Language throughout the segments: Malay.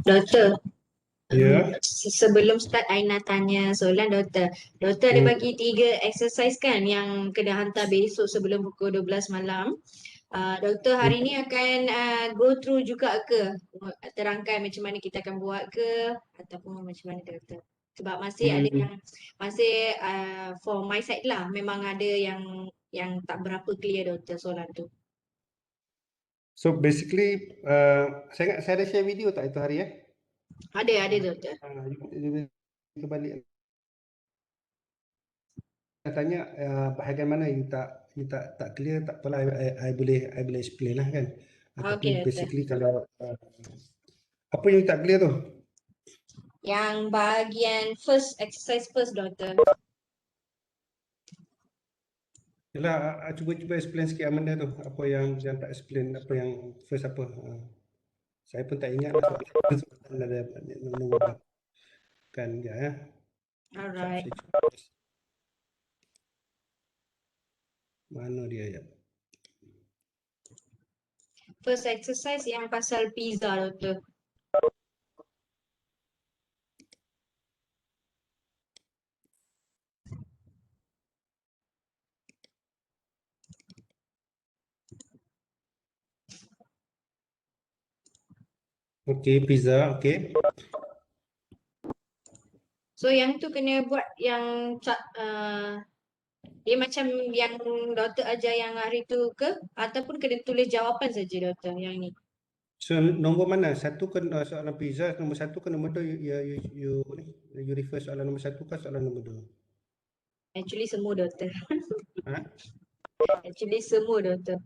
Doktor, Ya. sebelum start Aina tanya soalan doktor. Doktor ada Hmm. bagi 3 exercise kan yang kena hantar besok sebelum pukul 12 malam. Doktor hari ni akan go through juga ke? Terangkan macam mana kita akan buat ke? Ataupun macam mana doktor? Sebab masih ada Hmm. yang, masih for my side lah. Memang ada yang tak berapa clear doktor soalan tu. So basically, saya ada share video tak itu hari ya? Ada doktor. Kembali tanya bahagian mana you tak clear, tak apalah, I boleh explain lah kan. Tapi Okey doktor. basically kalau apa yang you tak clear tu? Yang bahagian first exercise first doktor. Yalah, cuba explain sikit benda tu. Apa yang tak explain, apa yang first apa. Saya pun tak ingat lah soalan ada nombor berapa kan ya. Sekejap Alright. saya cuba. Mana dia ya? First exercise yang pasal pizza doktor. Okey, pizza, okey. So yang tu kena buat yang dia macam yang doktor ajar yang hari tu ke? Ataupun kena tulis jawapan saja doktor yang ni? So nombor mana? Satu ke soalan pizza, nombor satu ke nombor dua you refer soalan nombor satu ke soalan nombor dua? Actually semua doktor. Ha? Actually semua doktor.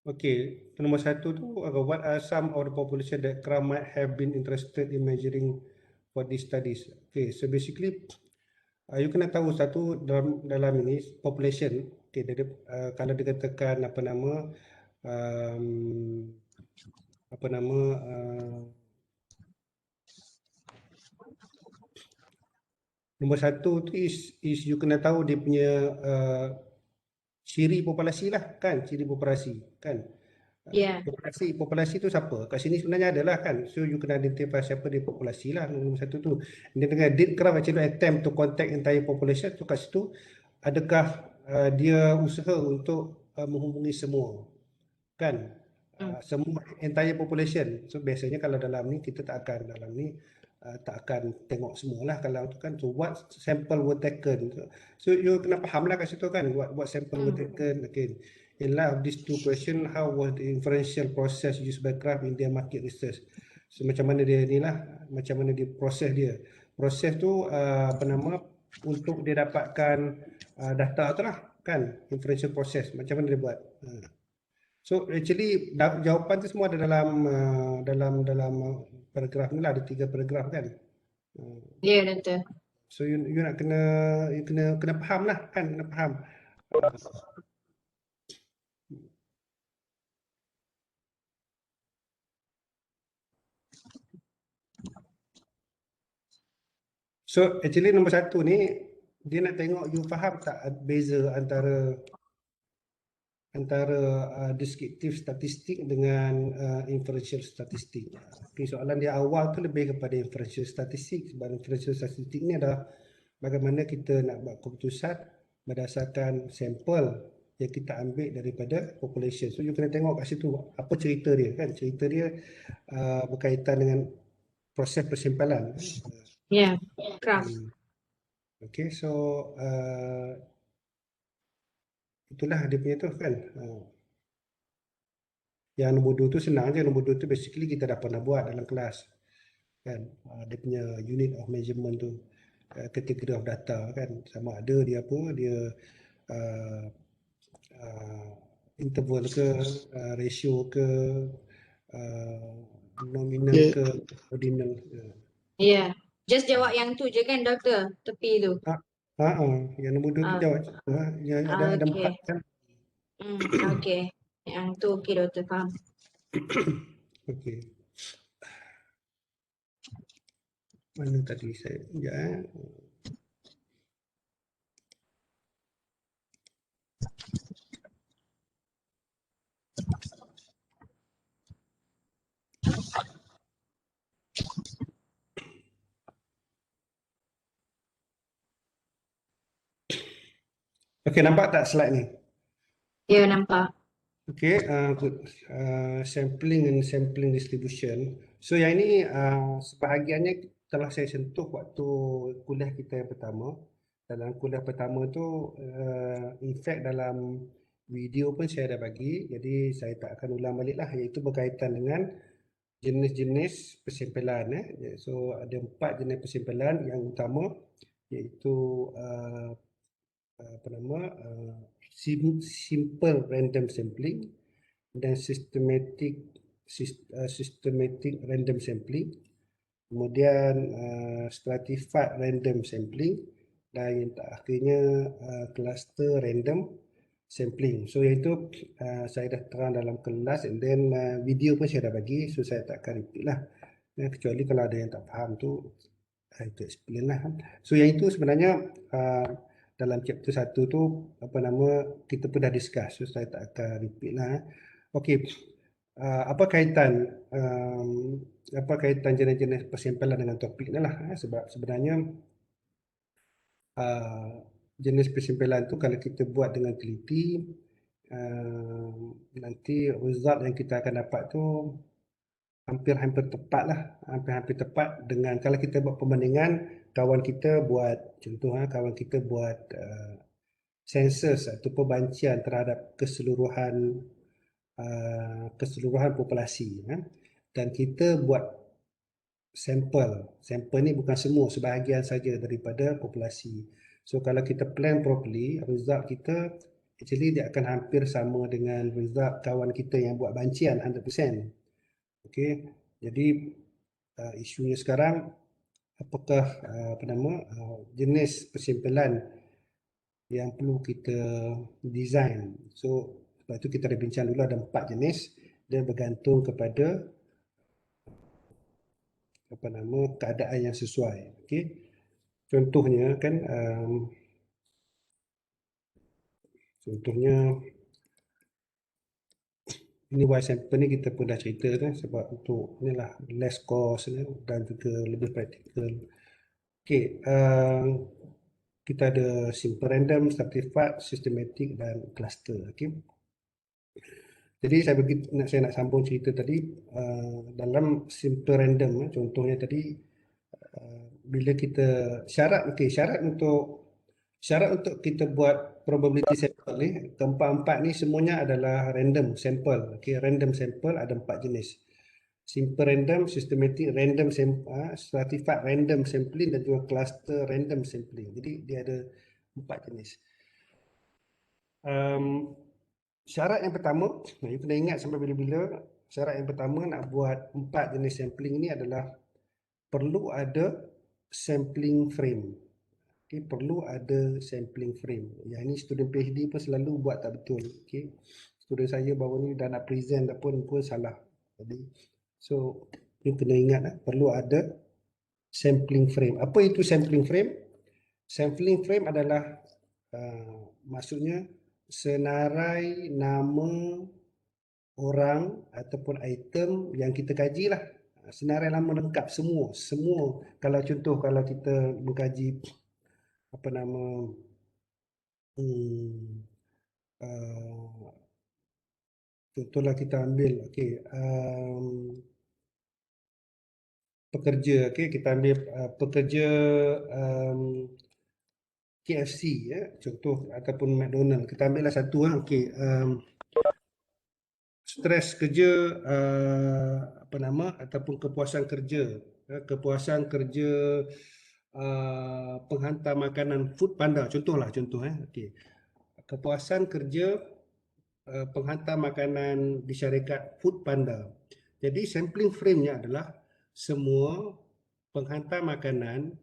Okey, nombor satu tu what are some of the population that Kram might have been interested in measuring for these studies? Okay, so basically you kena tahu satu dalam dalam ini population. Okay, kalau dikatakan um, apa nama nombor satu tu is you kena tahu dia punya ciri populasi lah kan, ciri populasi kan. Ya. Populasi tu siapa? Kat sini sebenarnya adalah kan. So you kena identify siapa dia populasi lah nombor satu tu. Dia dengan did Kraft actually attempt to contact entire population tu kat situ adakah dia usaha untuk menghubungi semua kan. Hmm. Semua entire population. So biasanya kalau dalam ni kita tak akan dalam ni tak akan tengok semualah kalau tu kan. So what sample were taken. So you kena faham lah kat situ kan what sample were Hmm. taken. Okay. In light of these two question, how was the inferential process used by Kraft in their market research? So macam mana dia ni lah, macam mana dia proses dia. Proses tu apa nama untuk dia dapatkan data tu lah kan, inferential process macam mana dia buat. So actually jawapan tu semua ada dalam dalam paragraf ni lah, ada 3 paragraf kan. Uh, Ya doktor. so you nak kena faham lah kan, kena faham. Uh, so actually nombor satu ni dia nak tengok you faham tak beza antara deskriptif statistik dengan inferential statistik. Okay, soalan dia awal tu lebih kepada inferential statistik sebab inferential statistik ni adalah bagaimana kita nak buat keputusan berdasarkan sampel yang kita ambil daripada population. So you kena tengok kat situ apa cerita dia kan. Cerita dia berkaitan dengan proses persimpalan. Ya. Craft. Okay, so itulah dia punya tu kan. Yang nombor 2 tu senang je. Nombor 2 tu basically kita dah pernah buat dalam kelas kan. Dia punya unit of measurement tu, category of data kan, sama ada dia apa, dia uh, uh, interval ke, ratio ke, uh, nominal Ya, ke, ordinal. Ya. Just jawab yang tu je kan doktor? Tepi tu. Ah, yang nombor 2 tu Ah, jawab yang ada 4 okey. kan. Okey. Yang tu okey doktor faham. Okey, mana tadi saya ya. Okey, nampak tak slide ni? Ya, nampak. Okey, good. Sampling and sampling distribution. So yang ini sebahagiannya telah saya sentuh waktu kuliah kita yang pertama. Dalam kuliah pertama tu, in fact dalam video pun saya dah bagi, jadi saya tak akan ulang balik lah, iaitu berkaitan dengan jenis-jenis persimpelan. So ada 4 jenis persimpelan yang utama, iaitu apa nama, simple random sampling dan systematic random sampling, kemudian stratified random sampling, dan yang terakhirnya cluster random sampling. So yang itu saya dah terang dalam kelas, and then video pun saya dah bagi, so saya tak akan repeat lah. Kecuali kalau ada yang tak faham tu, itu explain lah. So yang itu sebenarnya dalam chapter 1 tu apa nama kita pun dah discuss, so saya tak akan repeat lah. Okey, apa kaitan jenis-jenis persimpelan dengan topik ni lah, sebab sebenarnya jenis persimpelan tu kalau kita buat dengan teliti, nanti result yang kita akan dapat tu hampir-hampir tepat lah, hampir-hampir tepat dengan kalau kita buat perbandingan kawan kita buat, contoh kawan kita buat sensus atau perbancian terhadap keseluruhan populasi, dan kita buat sampel ni bukan semua, sebahagian saja daripada populasi. So kalau kita plan properly, result kita actually dia akan hampir sama dengan result kawan kita yang buat bancian 100%. Okey, jadi isunya sekarang apakah jenis persimpelan yang perlu kita design. So sebab tu kita ada bincang dulu, ada 4 jenis, dia bergantung kepada keadaan yang sesuai. Okey, contohnya kan contohnya ini Y sample ni kita pun dah cerita kan, sebab untuk inilah less cost dan juga lebih praktikal. Okey, kita ada simple random, stratified, systematic dan cluster. Okey, jadi saya nak sambung cerita tadi, dalam simple random, contohnya tadi bila kita syarat untuk kita buat probability sample ni, keempat-empat ni semuanya adalah random sample. Okey, random sample ada 4 jenis. Simple random, systematic random stratified random sampling dan juga cluster random sampling. Jadi dia ada 4 jenis. Syarat yang pertama, you kena ingat sampai bila-bila, syarat yang pertama nak buat 4 jenis sampling ni adalah perlu ada sampling frame. Okay, perlu ada sampling frame. Yang ni student PhD pun selalu buat tak betul. Okay, student saya baru ni dah nak present pun salah. Jadi, so you kena ingat perlu ada sampling frame. Apa itu sampling frame? Sampling frame adalah maksudnya senarai nama orang ataupun item yang kita kaji lah. Senarai nama lengkap semua. Kalau contoh kalau kita mengkaji apa nama contohlah kita ambil pekerja, kita ambil pekerja KFC contoh, ataupun McDonald, kita ambil lah satu stres kerja ataupun kepuasan kerja penghantar makanan Food Panda, contoh kepuasan kerja penghantar makanan di syarikat Food Panda. Jadi sampling frame-nya adalah semua penghantar makanan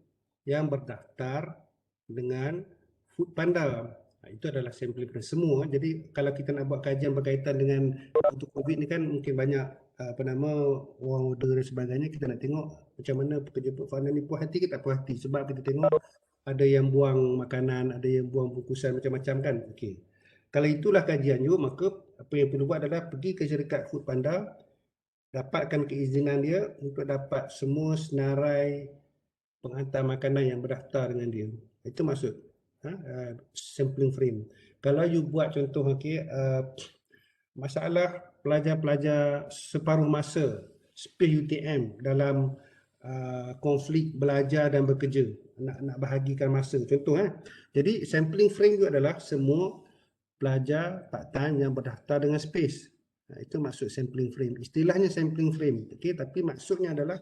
yang berdaftar dengan Food Panda. Itu adalah sampling frame semua. Jadi kalau kita nak buat kajian berkaitan dengan untuk COVID ni kan mungkin banyak orang order dan sebagainya, kita nak tengok macam mana pekerja Food Panda ni puas hati ke tak puas hati, sebab kita tengok ada yang buang makanan, ada yang buang bungkusan macam-macam kan. Okey, kalau itulah kajian you, maka apa yang perlu buat adalah pergi ke syarikat Food Panda, dapatkan keizinan dia untuk dapat semua senarai penghantar makanan yang berdaftar dengan dia. Itu maksud sampling frame. Kalau you buat contoh masalah pelajar-pelajar separuh masa space UTM dalam konflik belajar dan bekerja, nak bahagikan masa contoh. Jadi sampling frame itu adalah semua pelajar part-time yang berdaftar dengan space. Itu maksud sampling frame. Istilahnya sampling frame, tapi maksudnya adalah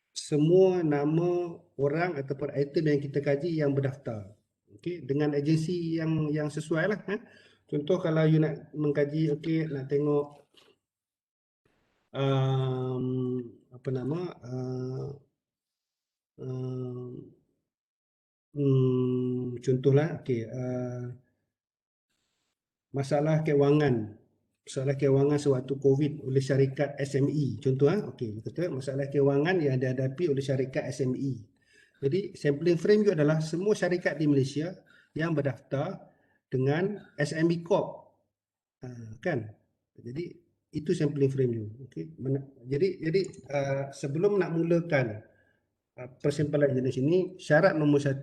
semua nama orang ataupun item yang kita kaji yang berdaftar. Dengan agensi yang sesuai lah. Contoh kalau you nak mengkaji, nak tengok apa nama contohlah masalah kewangan sewaktu COVID oleh syarikat SME. Contoh kata masalah kewangan yang dihadapi oleh syarikat SME. Jadi sampling frame itu adalah semua syarikat di Malaysia yang berdaftar dengan SME Corp. Kan? Jadi itu sampling frame you. Jadi sebelum nak mulakan persampalan jenis ini, syarat nombor 1,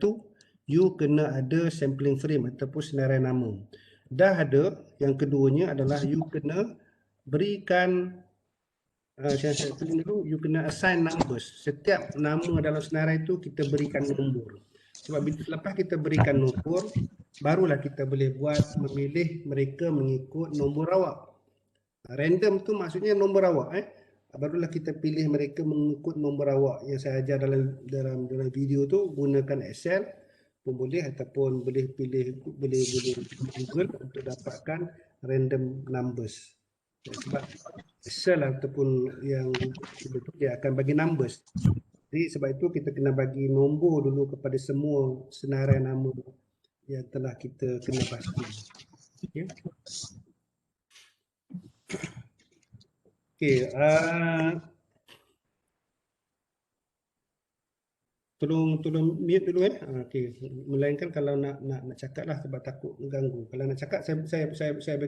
you kena ada sampling frame ataupun senarai nama. Dah ada, yang keduanya adalah you kena berikan saya tulis dulu, you kena assign numbers. Setiap nama dalam senarai itu kita berikan nombor. Sebab selepas kita berikan nombor, barulah kita boleh memilih mereka mengikut nombor awak. Random tu maksudnya nombor awak. Barulah kita pilih mereka mengikut nombor awak. Yang saya ajar dalam video tu, gunakan Excel pun boleh ataupun boleh Google untuk dapatkan random numbers. Sebab Excel ataupun yang Google tu dia akan bagi numbers. Jadi sebab itu kita kena bagi nombor dulu kepada semua senarai nama yang telah kita kena pasti. Tolong mute dulu melainkan kalau nak cakap lah, sebab takut mengganggu. Kalau nak cakap saya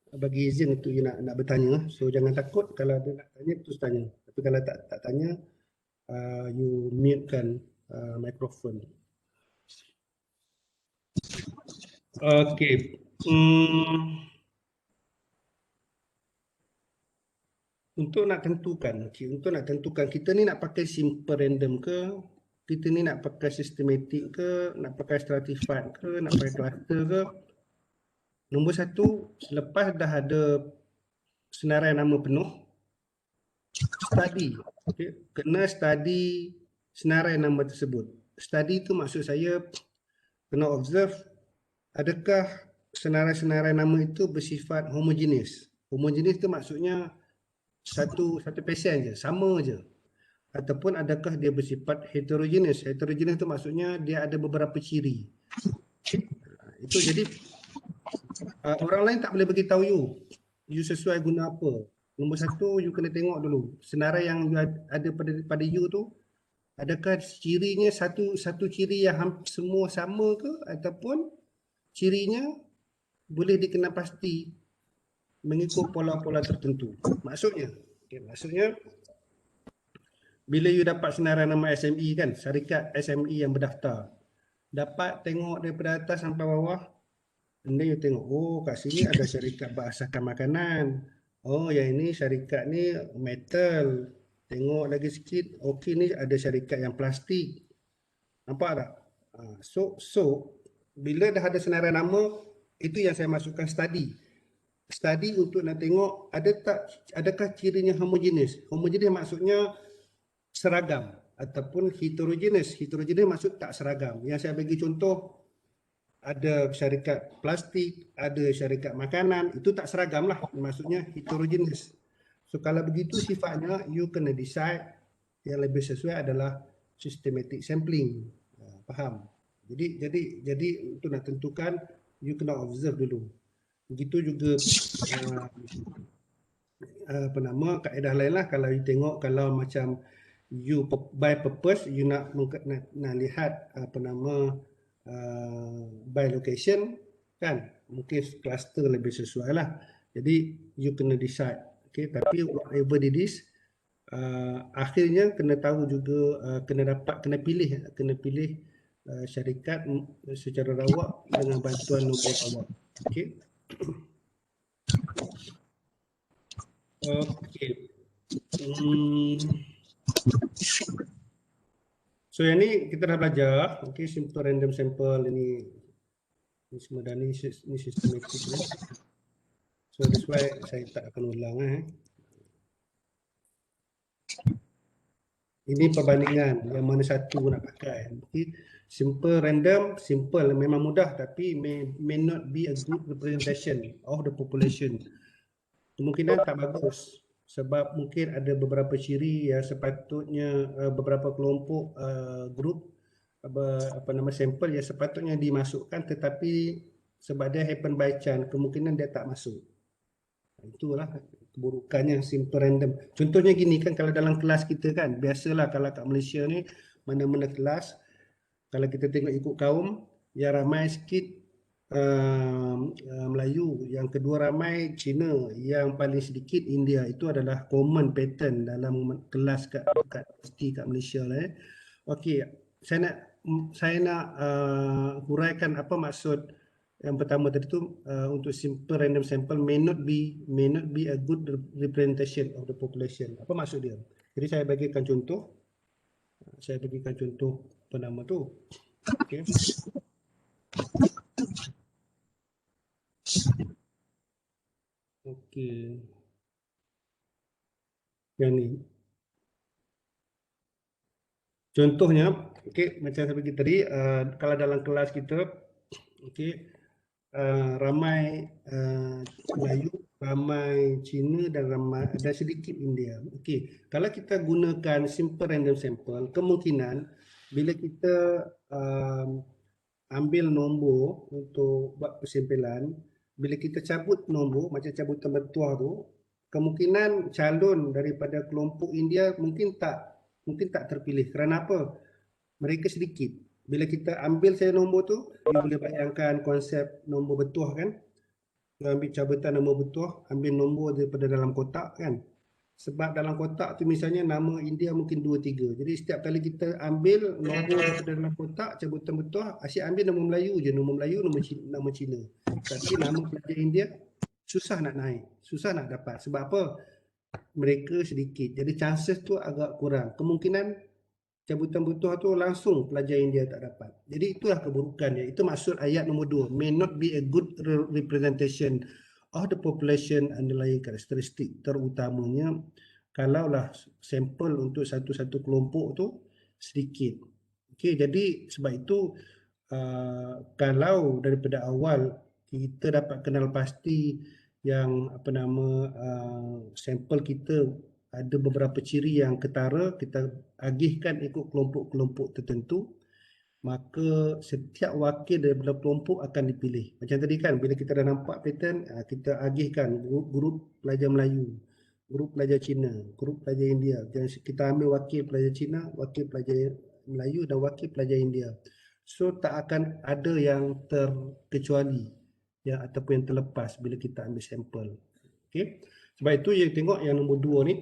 bagi izin untuk you nak bertanya. So jangan takut, kalau ada nak tanya terus tanya. Tapi kalau tak tanya, you mute-kan mikrofon. Untuk nak tentukan kita ni nak pakai simple random ke, kita ni nak pakai systematic ke, nak pakai stratified ke, nak pakai cluster ke. Nombor 1, selepas dah ada senarai nama penuh, study. Kena study senarai nama tersebut. Study tu maksud saya kena observe adakah senarai-senarai nama itu bersifat homogeneous. Homogeneous tu maksudnya satu pesen je, sama je. Ataupun adakah dia bersifat heterogeneous. Heterogeneous tu maksudnya dia ada beberapa ciri. Itu jadi orang lain tak boleh beritahu you sesuai guna apa. Nombor 1, you kena tengok dulu senarai yang ada pada you tu, adakah cirinya satu ciri yang semua sama ke, ataupun cirinya boleh dikenal pasti mengikut pola-pola tertentu. Maksudnya bila you dapat senarai nama SME kan, syarikat SME yang berdaftar, dapat tengok daripada atas sampai bawah, dan you tengok, kat sini ada syarikat berasaskan makanan, yang ini syarikat ni metal, tengok lagi sikit, ni ada syarikat yang plastik. Nampak tak? So bila dah ada senarai nama, itu yang saya masukkan study untuk nak tengok adakah cirinya homogeneous. Homogeneous maksudnya seragam, ataupun heterogeneous. Heterogeneous maksud tak seragam. Yang saya bagi contoh, ada syarikat plastik, ada syarikat makanan, itu tak seragam lah, maksudnya heterogeneous. So kalau begitu sifatnya, you kena decide yang lebih sesuai adalah systematic sampling. Faham? Jadi untuk nak tentukan, you kena observe dulu. Begitu juga kaedah lain lah. Kalau you tengok, kalau macam you by purpose, you nak lihat by location kan, mungkin cluster lebih sesuai lah. Jadi you kena decide. Tapi whatever it is, akhirnya kena tahu juga, kena pilih syarikat secara rawak dengan bantuan nombor awak. Okey. Okey. So yang ni kita dah belajar. Okey, simple random sample ini semua dah ni sistematik ni. So that's why saya tak akan ulang Ini perbandingan yang mana satu nak pakai. Okay. Simple random, simple memang mudah tapi may not be a good representation of the population. Kemungkinan tak bagus sebab mungkin ada beberapa ciri yang sepatutnya beberapa kelompok grup apa nama sampel yang sepatutnya dimasukkan tetapi sebab dia happen by chance kemungkinan dia tak masuk. Itulah keburukannya simple random. Contohnya gini kan, kalau dalam kelas kita kan, biasalah kalau kat Malaysia ni mana-mana kelas, kalau kita tengok ikut kaum, yang ramai sikit Melayu, yang kedua ramai Cina, yang paling sedikit India. Itu adalah common pattern dalam kelas kat Malaysia lah. Okey, saya nak huraikan apa maksud yang pertama tadi tu. Untuk simple random sample may not be a good representation of the population. Apa maksud dia? Jadi saya bagikan contoh. Apa nama tu? Okey. Okey. Yang ni. Contohnya, okey, macam saya bagi tadi, kalau dalam kelas kita, okey, ramai Melayu, ramai Cina dan sedikit India. Okey, kalau kita gunakan simple random sample, kemungkinan bila kita ambil nombor untuk buat persimpulan, bila kita cabut nombor macam cabutan bertuah tu, kemungkinan calon daripada kelompok India mungkin tak terpilih. Kerana apa? Mereka sedikit. Bila kita ambil saya nombor tu, you boleh bayangkan konsep nombor bertuah kan? You ambil cabutan nombor bertuah, ambil nombor daripada dalam kotak kan? Sebab dalam kotak tu misalnya nama India mungkin 2-3. Jadi setiap kali kita ambil nombor daripada dalam kotak, cabutan bertuah, asyik ambil nombor Melayu je. Nombor Melayu, nama Cina. Tapi nama pelajar India susah nak naik. Susah nak dapat. Sebab apa? Mereka sedikit. Jadi chances tu agak kurang. Kemungkinan cabutan bertuah tu langsung pelajar India tak dapat. Jadi itulah keburukannya. Itu maksud ayat nombor 2. May not be a good representation of the population underlying karakteristik, terutamanya kalaulah sampel untuk satu-satu kelompok tu sedikit. Okey, jadi sebab itu kalau daripada awal kita dapat kenal pasti yang apa nama sampel kita ada beberapa ciri yang ketara, kita agihkan ikut kelompok-kelompok tertentu, maka setiap wakil daripada kelompok akan dipilih. Macam tadi kan, bila kita dah nampak pattern, kita agihkan grup pelajar Melayu, grup pelajar Cina, grup pelajar India. Dan kita ambil wakil pelajar Cina, wakil pelajar Melayu dan wakil pelajar India. So tak akan ada yang terkecuali ataupun yang terlepas bila kita ambil sampel. Okay? Sebab itu yang tengok yang nombor 2 ni,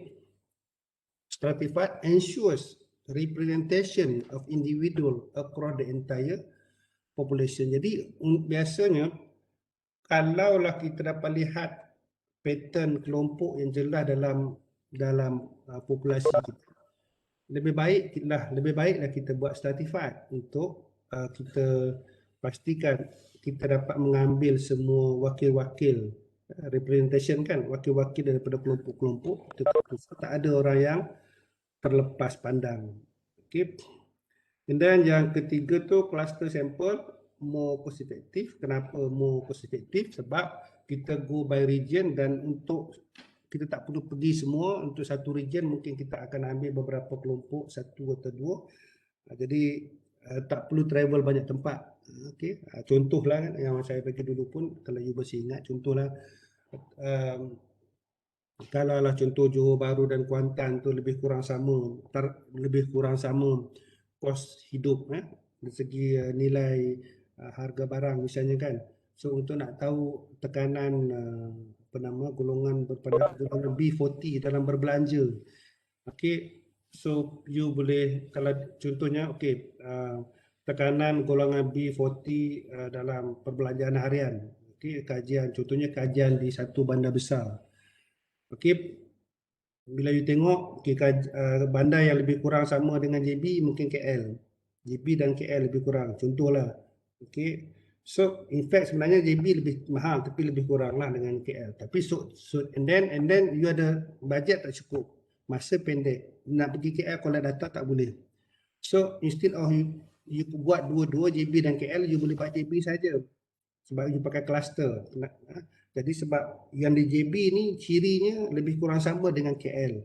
stratified ensures representation of individual across the entire population. Jadi biasanya kalaulah kita dapat lihat pattern kelompok yang jelas dalam populasi kita, lebih baiklah kita buat stratified untuk kita pastikan kita dapat mengambil semua wakil-wakil representation kan, wakil-wakil daripada kelompok-kelompok tertentu. Tak ada orang yang terlepas pandang. Okay. And then yang ketiga tu cluster sample more cost effective. Kenapa more cost effective? Sebab kita go by region dan untuk kita tak perlu pergi semua. Untuk satu region mungkin kita akan ambil beberapa kelompok, satu atau dua. Jadi tak perlu travel banyak tempat. Okay. Contohlah yang saya bagi dulu pun kalau you masih ingat, contohlah kalau lah contoh Johor Bahru dan Kuantan tu lebih kurang sama kos hidup dari segi nilai harga barang misalnya kan. So untuk nak tahu tekanan golongan B40 dalam berbelanja. Okey, so you boleh kalau contohnya okey tekanan golongan B40 dalam perbelanjaan harian. Okey, kajian, contohnya kajian di satu bandar besar. Okey, bila you tengok bandar yang lebih kurang sama dengan JB mungkin KL. JB dan KL lebih kurang, contohlah. Okey. So in fact sebenarnya JB lebih mahal tapi lebih kurang lah dengan KL. Tapi and then you ada bajet tak cukup. Masa pendek. Nak pergi KL collect data tak boleh. So instead of you buat dua-dua JB dan KL, you boleh buat JB saja. Sebab you pakai cluster. Jadi sebab yang di JB ni cirinya lebih kurang sama dengan KL.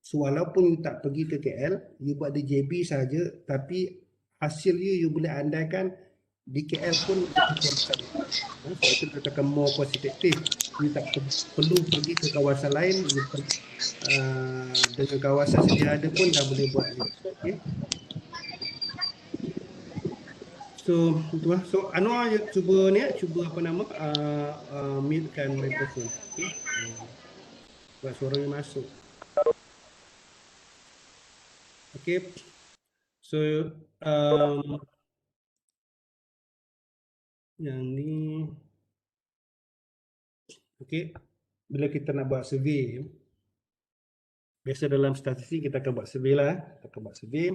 So walaupun you tak pergi ke KL, you buat di JB saja, tapi hasil you boleh andaikan di KL pun lebih kurang sama. Sebab itu katakan more cost effective. You tak perlu pergi ke kawasan lain, you dengan kawasan sedia ada pun dah boleh buat. Okay. So itu lah. So Anwar cuba apa nama mute-kan mikrofon. Okay. Buat suaranya masuk. Okay. So yang ni okay. Bila kita nak buat survey, biasa dalam statistik kita akan buat survey lah. Kita akan buat survey.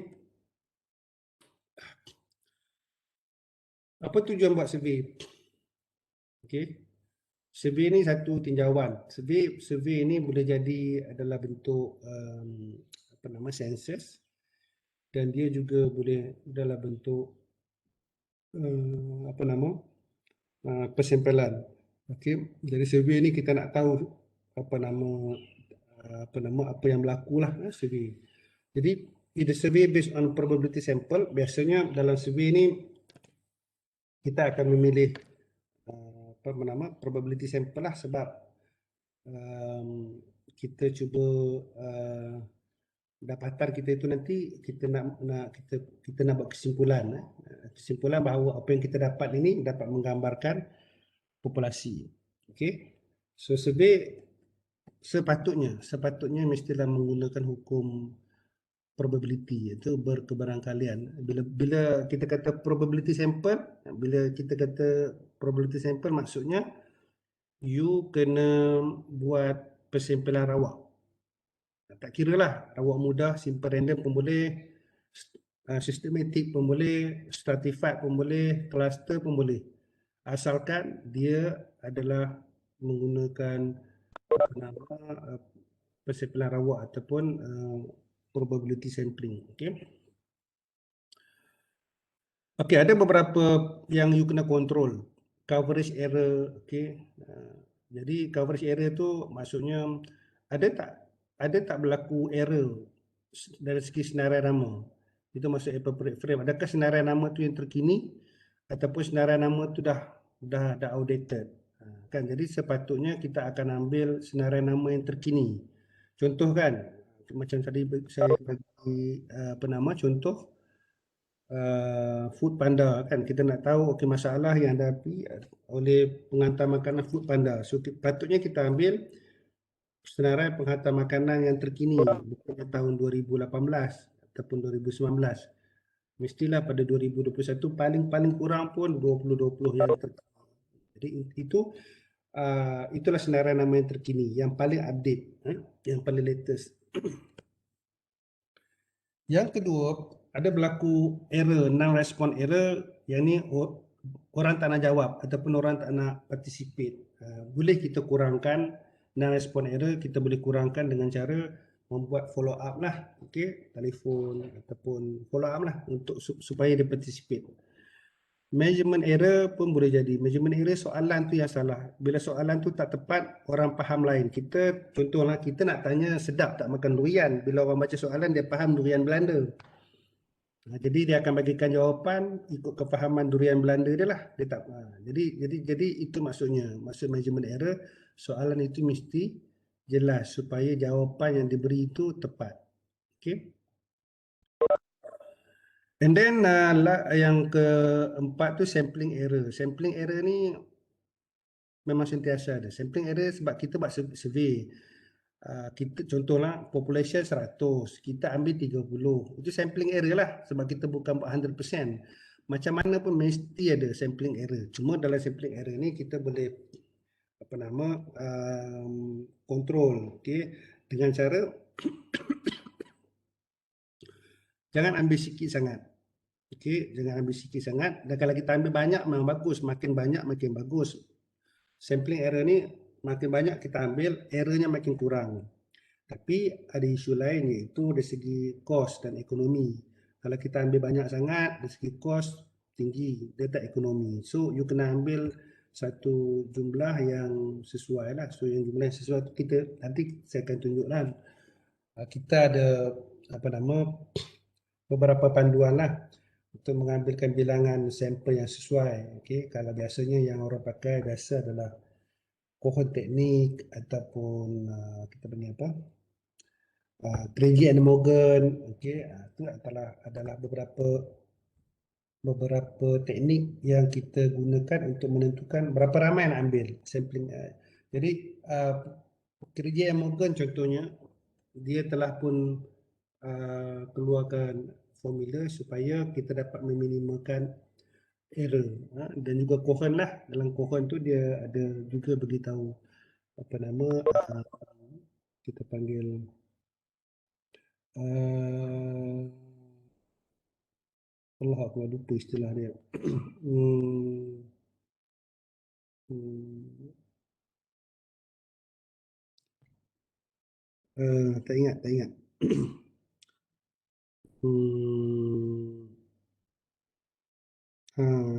Apa tujuan buat survey? Okay. Survey ni satu tinjauan. Survey ni boleh jadi adalah bentuk apa nama census, dan dia juga boleh dalam bentuk apa nama persempelan. Okey, jadi survey ni kita nak tahu apa yang berlaku lah survey. Jadi if the survey based on probability sample, biasanya dalam survey ni kita akan memilih probability sample lah, sebab kita cuba dapatan kita itu nanti kita nak buat kesimpulan bahawa apa yang kita dapat ini dapat menggambarkan populasi. Okey. So survey sepatutnya mestilah menggunakan hukum probability, iaitu berkebarangkalian. Bila kita kata probability sample, maksudnya you kena buat persempelan rawak. Tak kira lah, rawak mudah, simple random pun boleh, systematic pun boleh, stratified pun boleh, cluster pun boleh. Asalkan dia adalah menggunakan persempelan rawak ataupun probability sampling. Okey, ada beberapa yang you kena control. Coverage error, jadi coverage error tu maksudnya ada tak berlaku error dari segi senarai nama. Itu maksud appropriate frame. Adakah senarai nama tu yang terkini ataupun senarai nama tu dah outdated. Kan, jadi sepatutnya kita akan ambil senarai nama yang terkini. Contoh kan, macam tadi saya bagi contoh Food Panda kan, kita nak tahu masalah yang dihadapi oleh penghantar makanan Food Panda. So patutnya kita ambil senarai penghantar makanan yang terkini, bukan tahun 2018 ataupun 2019. Mestilah pada 2021 paling kurang pun 2020 yang terkini. Jadi itulah senarai nama yang terkini, yang paling update, yang paling latest. Yang kedua, ada berlaku error, non-response error, yang ni orang tak nak jawab ataupun orang tak nak participate. Boleh kita kurangkan non-response error, kita boleh kurangkan dengan cara membuat follow up lah, telefon ataupun follow up lah untuk supaya dia participate. Measurement error pun boleh jadi. Measurement error soalan tu yang salah. Bila soalan tu tak tepat, orang faham lain. Contohlah kita nak tanya sedap tak makan durian. Bila orang baca soalan dia faham durian Belanda. Jadi dia akan bagikan jawapan ikut kefahaman durian Belanda dia lah. Dia tak. Jadi itu maksudnya. Maksud measurement error, soalan itu mesti jelas supaya jawapan yang diberi itu tepat. Okey. And then yang keempat tu sampling error. Sampling error ni memang sentiasa ada. Sampling error sebab kita buat survey. Kita contohlah population 100, kita ambil 30. Itu sampling error lah sebab kita bukan buat 100%. macam mana pun mesti ada sampling error. Cuma dalam sampling error ni kita boleh kontrol, okey, dengan cara jangan ambil sikit sangat. Okey, jangan ambil sikit sangat. Dan kalau kita ambil banyak memang bagus, makin banyak makin bagus. Sampling error ni makin banyak kita ambil, errornya makin kurang. Tapi ada isu lain iaitu dari segi kos dan ekonomi. Kalau kita ambil banyak sangat, dari segi kos tinggi, dia tak ekonomi. So, you kena ambil satu jumlah yang sesuai lah. So, yang jumlah yang sesuai tu kita, nanti saya akan tunjukkan. Kita ada beberapa panduan lah untuk mengambilkan bilangan sampel yang sesuai. Okay? Kalau biasanya yang orang pakai biasa adalah kohon teknik ataupun kita panggil apa? Craigie and Morgan, okey, itu adalah beberapa teknik yang kita gunakan untuk menentukan berapa ramai nak ambil sampling. Jadi Craigie and Morgan contohnya dia telah pun keluarkan formula supaya kita dapat meminimalkan error. Dan juga Cohen lah, dalam Cohen tu dia ada juga beritahu kita panggil Allah, aku lupa istilah dia. Tak ingat.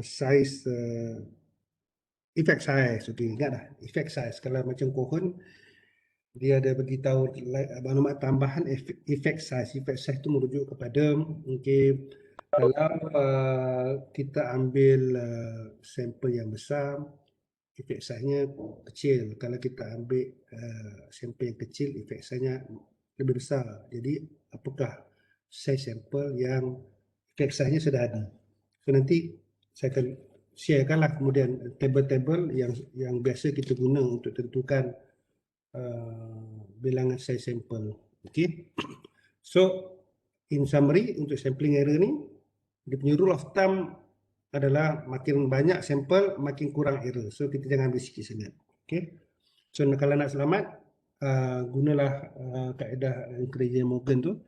Size, effect size. Okey, ingat dah. Effect size. Kalau macam Cohen, dia ada beritahu maklumat tambahan effect size. Effect size itu merujuk kepada kalau kita ambil sampel yang besar, efek size-nya kecil. Kalau kita ambil sampel yang kecil, efek size-nya lebih besar. Jadi apakah size sampel yang efek size-nya sudah ada? So nanti saya akan sharekanlah kemudian table-table yang biasa kita guna untuk tentukan bilangan size sampel. Okay. So in summary untuk sampling error ni, dia punya rule of thumb adalah makin banyak sampel makin kurang error. So kita jangan ambil sikit sangat. Okay. So kalau nak selamat, gunalah kaedah Craigie Morgan tu,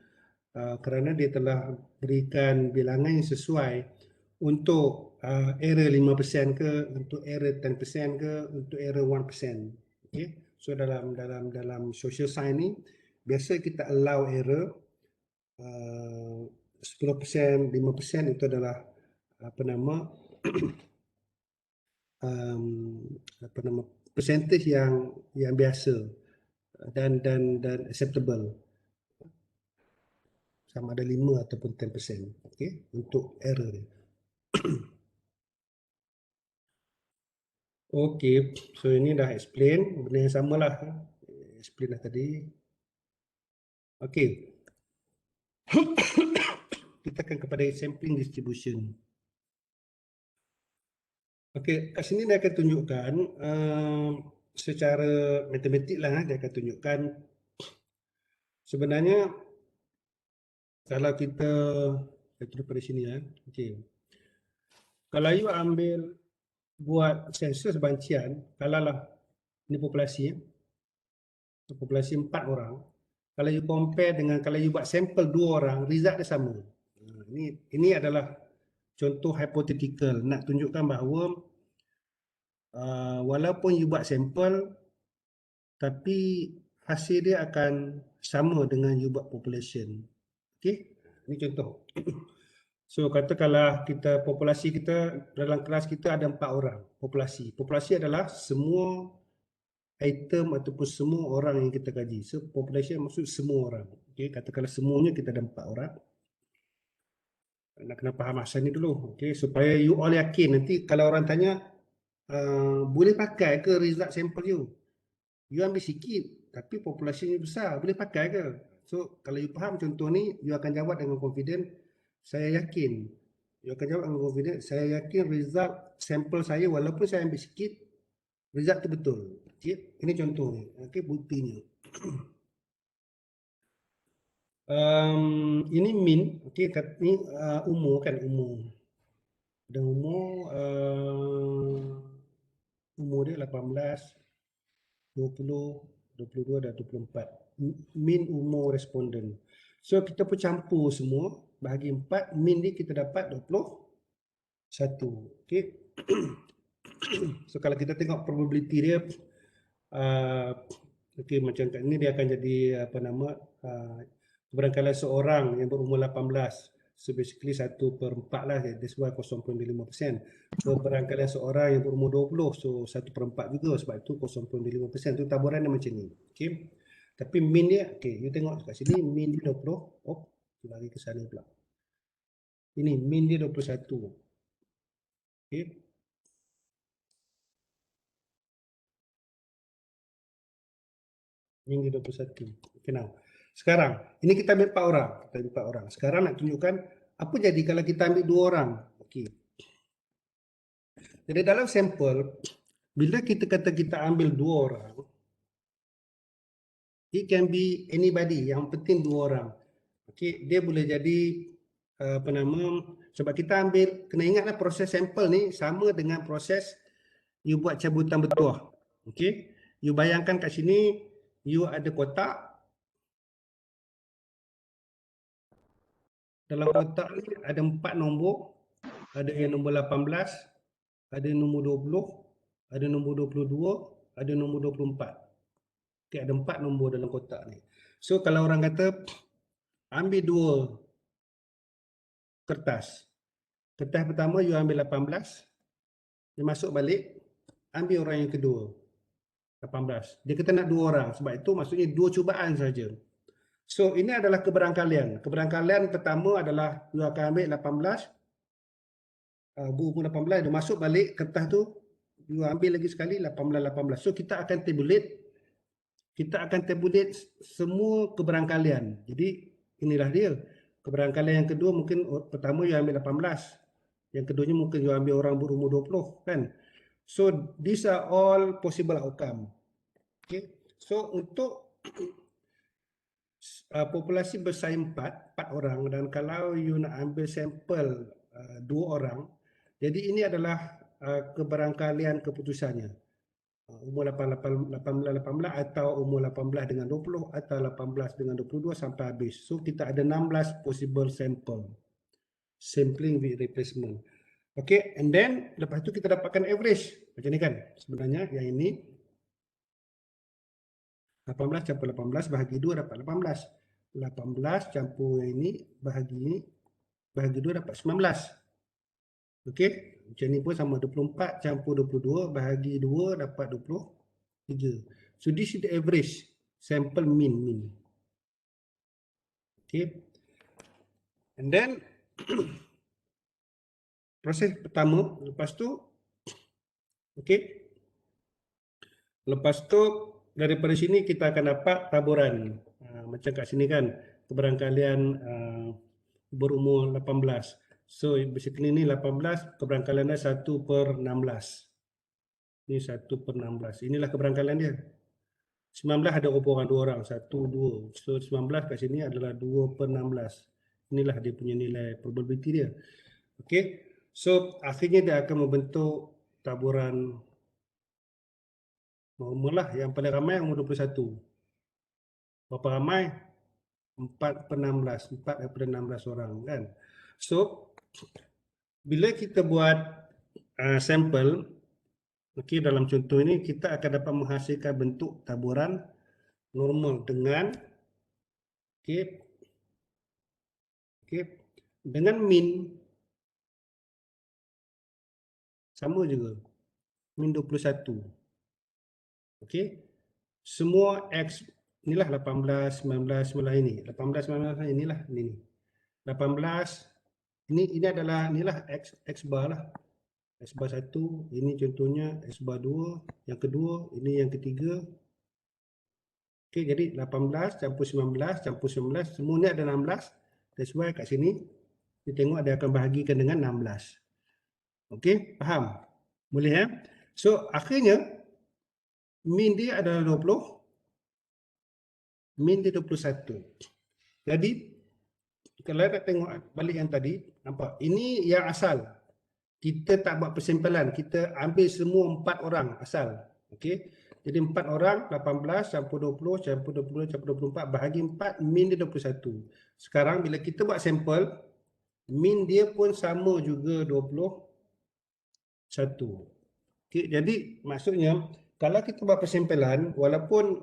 kerana dia telah berikan bilangan yang sesuai untuk error 5% ke, untuk error 10% ke, untuk error 1%. Okay. So dalam social science ni biasa kita allow error 10%, 5% itu adalah percentage yang biasa dan acceptable, sama ada 5 ataupun 10%, okey, untuk error. Okey, so ini dah explain benda yang samalah, explain dah tadi. Okey. Kita akan kepada sampling distribution. Okey, kat sini dia akan tunjukkan secara matematik lah, dia akan tunjukkan sebenarnya kalau kita terus pada sini okey. Kalau you ambil buat sensus bancian, kalaulah ini populasi 4 orang, kalau you compare dengan kalau you buat sampel 2 orang, result dia sama. Ini adalah contoh hypothetical, nak tunjukkan bahawa walaupun you buat sampel tapi hasil dia akan sama dengan you buat population. Okey, ini contoh. So katakanlah kita populasi kita dalam kelas kita ada 4 orang populasi. Populasi adalah semua item ataupun semua orang yang kita kaji. So population maksud semua orang. Okey, katakanlah semuanya kita ada 4 orang. Nak kena faham asal ni dulu. Okey, supaya you all yakin nanti kalau orang tanya boleh pakai ke result sampel you? You ambil sikit tapi populasinya besar, boleh pakai ke? So kalau you faham contoh ni, you akan jawab dengan confident, saya yakin. You akan jawab dengan confident, saya yakin result sampel saya walaupun saya ambil sikit, result tu betul. Okay? Ini contohnya. Okay, buktinya. Ini mean, okay, ini umur kan, umur. Dan umur dia 18, 20, 22 dan 24. Min umur responden. So kita pun campur semua, bahagi 4, min ni kita dapat 21. Okey. So kalau kita tengok probability dia, okey, macam kat ni dia akan jadi apa nama, kebarangkalian seorang yang berumur 18. So basically 1/4 lah, that's why 0.5%. Kebarangkalian seorang yang berumur 20, so 1/4 juga, sebab itu 0.5%. Tu taburan dia macam ni. Okey. Tapi min dia, okey, you tengok kat sini min dia 20. Oh, lari ke sana pula. Ini min dia 21. Okey. Min dia 21. Okay, now. Sekarang, ini kita ambil 4 orang. Kita ambil 4 orang. Sekarang nak tunjukkan apa jadi kalau kita ambil 2 orang. Okey. Jadi dalam sampel, bila kita kata kita ambil 2 orang, it can be anybody, yang penting 2 orang. Okey, dia boleh jadi apa nama, sebab kita ambil, kena ingatlah proses sampel ni sama dengan proses you buat cabutan bertuah. Okey, you bayangkan kat sini you ada kotak. Dalam kotak ni ada 4 nombor. Ada yang nombor 18, ada nombor 20, ada nombor 22, ada nombor 24. Okay, ada 4 nombor dalam kotak ni. So kalau orang kata ambil 2 kertas. Kertas pertama you ambil 18, dia masuk balik, ambil orang yang kedua 18. Dia kata nak 2 orang, sebab itu maksudnya 2 cubaan saja. So ini adalah keberangkalian. Keberangkalian pertama adalah you akan ambil 18, buku 18, dia masuk balik kertas tu, you ambil lagi sekali 18. So kita akan tabulate semua keberangkalian. Jadi inilah dia. Keberangkalian yang kedua mungkin pertama you ambil 18. Yang keduanya mungkin you ambil orang berumur 20 kan. So these are all possible outcome. Okay. So untuk populasi bersaing 4 orang, dan kalau you nak ambil sampel 2 orang, jadi ini adalah keberangkalian keputusannya. Umur 18 atau umur 18 dengan 20 atau 18 dengan 22 sampai habis. So kita ada 16 possible sample. Sampling with replacement. Okay, and then lepas tu kita dapatkan average. Macam ni kan. Sebenarnya yang ini 18 campur 18 bahagi 2 dapat 18. 18 campur yang ini bahagi 2 dapat 19. Okey, macam ni pun sama, 24 campur 22 bahagi 2 dapat 23. So this is the average sample mean. Okey. And then proses pertama, lepas tu okey. Lepas tu daripada sini kita akan dapat taburan. Macam kat sini kan, keberangkalian berumur 18. So basically ni 18, keberangkaliannya 1/16. Ini 1/16. Inilah keberangkalian dia. 19 ada berapa orang? 2 orang. 1, 2. So 19 kat sini adalah 2/16. Inilah dia punya nilai probability dia. Okey. So akhirnya dia akan membentuk taburan normal lah. Yang paling ramai umur 21. Berapa ramai? 4/16. 4 daripada 16 orang kan. So bila kita buat sampel, okey, dalam contoh ini kita akan dapat menghasilkan bentuk taburan normal dengan okey, dengan min sama juga, min 21. Okey, semua x inilah 18, 19, 19 ini. 18, 19 inilah ini. 18 ini adalah inilah x bar lah. X bar 1, ini contohnya X bar 2, yang kedua, ini yang ketiga. Okey, jadi 18 campur 19 campur 19, semua ni ada 16. That's why kat sini kita tengok dia akan bahagikan dengan 16. Okey, faham? Boleh ya? So akhirnya min dia adalah 20, min dia 21. Jadi kalau nak tengok balik yang tadi, nampak? Ini yang asal. kita tak buat persempelan, kita ambil semua 4 orang asal. Okey. Jadi 4 orang 18 campur 20 campur 20 campur 24 bahagi 4 min dia 21. Sekarang bila kita buat sampel, min dia pun sama juga 21. Okey, jadi maksudnya kalau kita buat persempelan walaupun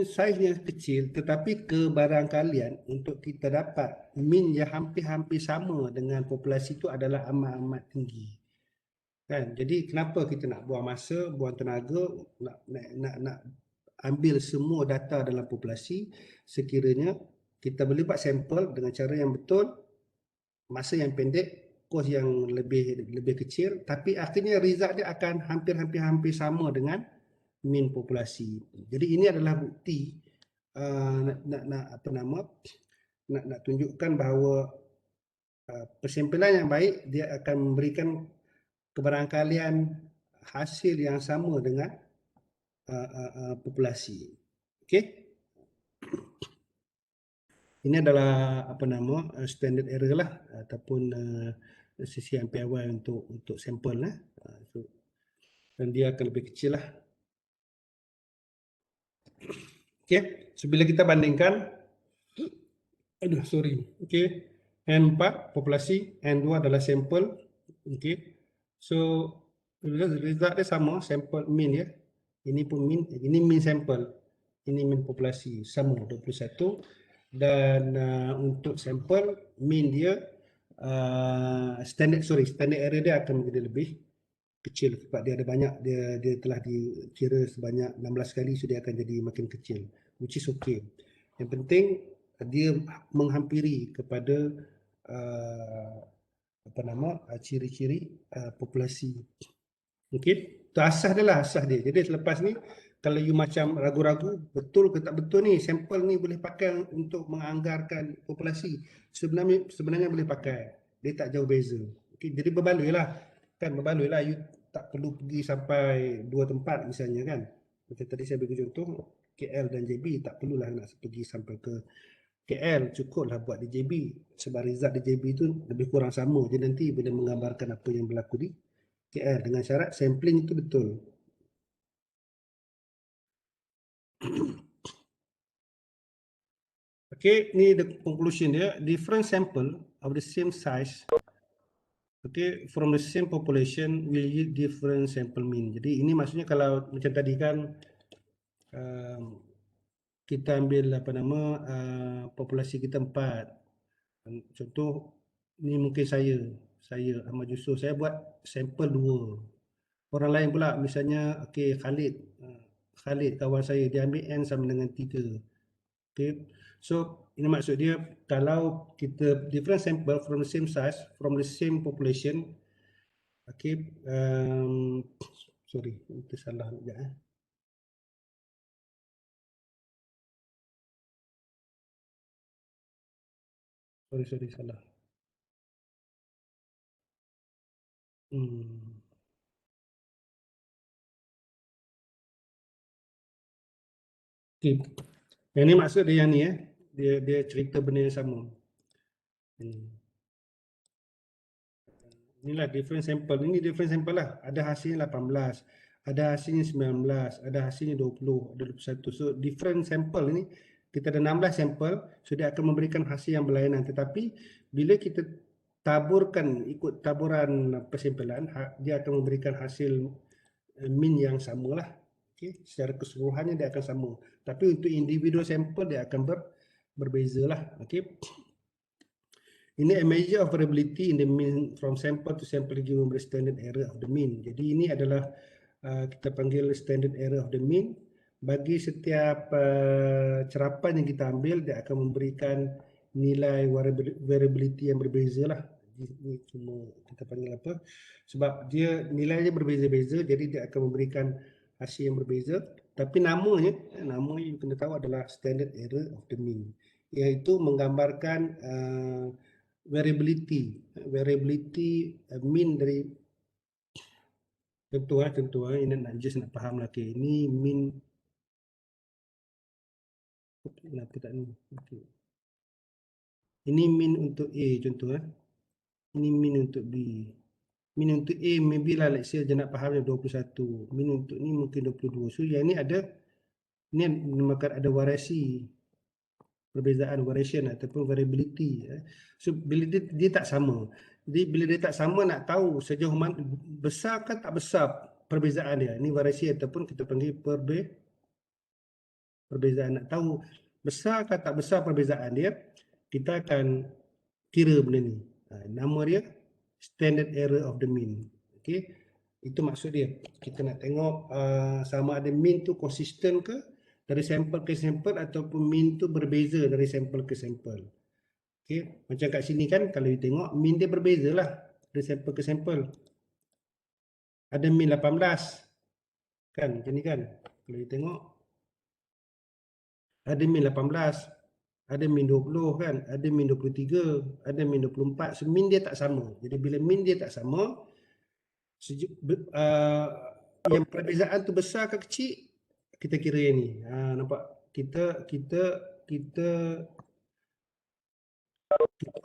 saiznya kecil tetapi kebarangkalian untuk kita dapat min yang hampir-hampir sama dengan populasi itu adalah amat-amat tinggi. Kan? Jadi kenapa kita nak buang masa, buang tenaga nak ambil semua data dalam populasi sekiranya kita boleh buat sampel dengan cara yang betul, masa yang pendek, kos yang lebih kecil, tapi akhirnya result dia akan hampir-hampir sama dengan min populasi. Jadi ini adalah bukti nak tunjukkan bahawa persempelan yang baik dia akan memberikan kebarangkalian hasil yang sama dengan populasi. Okey. Ini adalah standard error lah ataupun sisi yang piawai untuk sampel lah. Dan dia akan lebih kecil lah. Okey, so bila kita bandingkan, okey, N4 populasi, N2 adalah sampel, okey. So result dia sama, sampel min ya. Ini pun min, ini min sampel, ini min populasi sama 21 dan untuk sampel min dia standard error dia akan menjadi lebih kecil sebab dia ada banyak, dia telah dikira sebanyak 16 kali, so dia akan jadi makin kecil, which is okay. Yang penting dia menghampiri kepada ciri-ciri populasi. Okey, itu asas dia lah, asas dia. Jadi selepas ni kalau you macam ragu-ragu betul ke tak betul ni sampel ni boleh pakai untuk menganggarkan populasi, sebenarnya boleh pakai, dia tak jauh beza. Okey, jadi berbaloi lah kan, berbaloi lah, you tak perlu pergi sampai 2 tempat misalnya kan. Macam tadi saya bagi contoh KL dan JB, tak perlulah nak pergi sampai ke KL, cukuplah buat di JB sebab result di JB tu lebih kurang sama je nanti bila menggambarkan apa yang berlaku di KL dengan syarat sampling itu betul. Okay, ni the conclusion dia. Different sample of the same size, okay, from the same population will yield different sample mean. Jadi ini maksudnya kalau macam tadi kan kita ambil populasi kita 4. Contoh ni mungkin saya Ahmad Yusof, saya buat sampel 2. Orang lain pula misalnya okey Khalid kawan saya, dia ambil N sama dengan 3. Okay. So ini maksud dia kalau kita different sample from the same size, from the same population, okay, sorry, itu salah sekejap. Sorry, salah. Okay. Yang ni maksud dia yang ni dia cerita benda yang sama. Inilah different sample. Ini different sample lah. Ada hasilnya 18, ada hasilnya 19, ada hasilnya 20, ada 21. So different sample ini kita ada 16 sampel, so dia akan memberikan hasil yang berlainan. Tetapi bila kita taburkan ikut taburan persempelan, dia akan memberikan hasil min yang samalah. Okay. Secara keseluruhannya dia akan sama. Tapi untuk individual sampel dia akan berbezalah. Okay. Ini a measure of variability in the mean from sample to sample given by standard error of the mean. Jadi ini adalah kita panggil standard error of the mean. Bagi setiap cerapan yang kita ambil, dia akan memberikan nilai variability yang berbeza lah. Ini cuma kita panggil apa? Sebab dia nilainya berbeza-beza, jadi dia akan memberikan hasil yang berbeza. Tapi namanya you kena tahu adalah standard error of the mean, iaitu menggambarkan variability mean dari contoh ini nak faham lah. Okay, ini mean kenapa tak ni? Okay. Ini mean untuk A contoh Ini min untuk B. Min untuk A maybe lah, let's say dia nak faham yang 21. Min untuk ni mungkin 22. So yang ni ada, ni dinamakan ada variasi, perbezaan, variation ataupun variability. So bila dia tak sama. Jadi bila dia tak sama, nak tahu sejauh mana besar ke tak besar perbezaan dia. Ni variasi ataupun kita panggil perbezaan. Nak tahu besar ke tak besar perbezaan dia, kita akan kira benda ni. Nama dia standard error of the mean. Okey, itu maksud dia. Kita nak tengok sama ada mean tu konsisten ke dari sampel ke sampel ataupun mean tu berbeza dari sampel ke sampel. Okey, macam kat sini kan kalau you tengok mean dia berbeza lah dari sampel ke sampel. Ada mean 18 kan, macam ni kan. Kalau you tengok ada mean 18, ada min 20 kan, ada min 23, ada min 24. So min dia tak sama. Jadi bila min dia tak sama, yang perbezaan tu besar ke kecil, kita kira yang ni. Nampak? Kita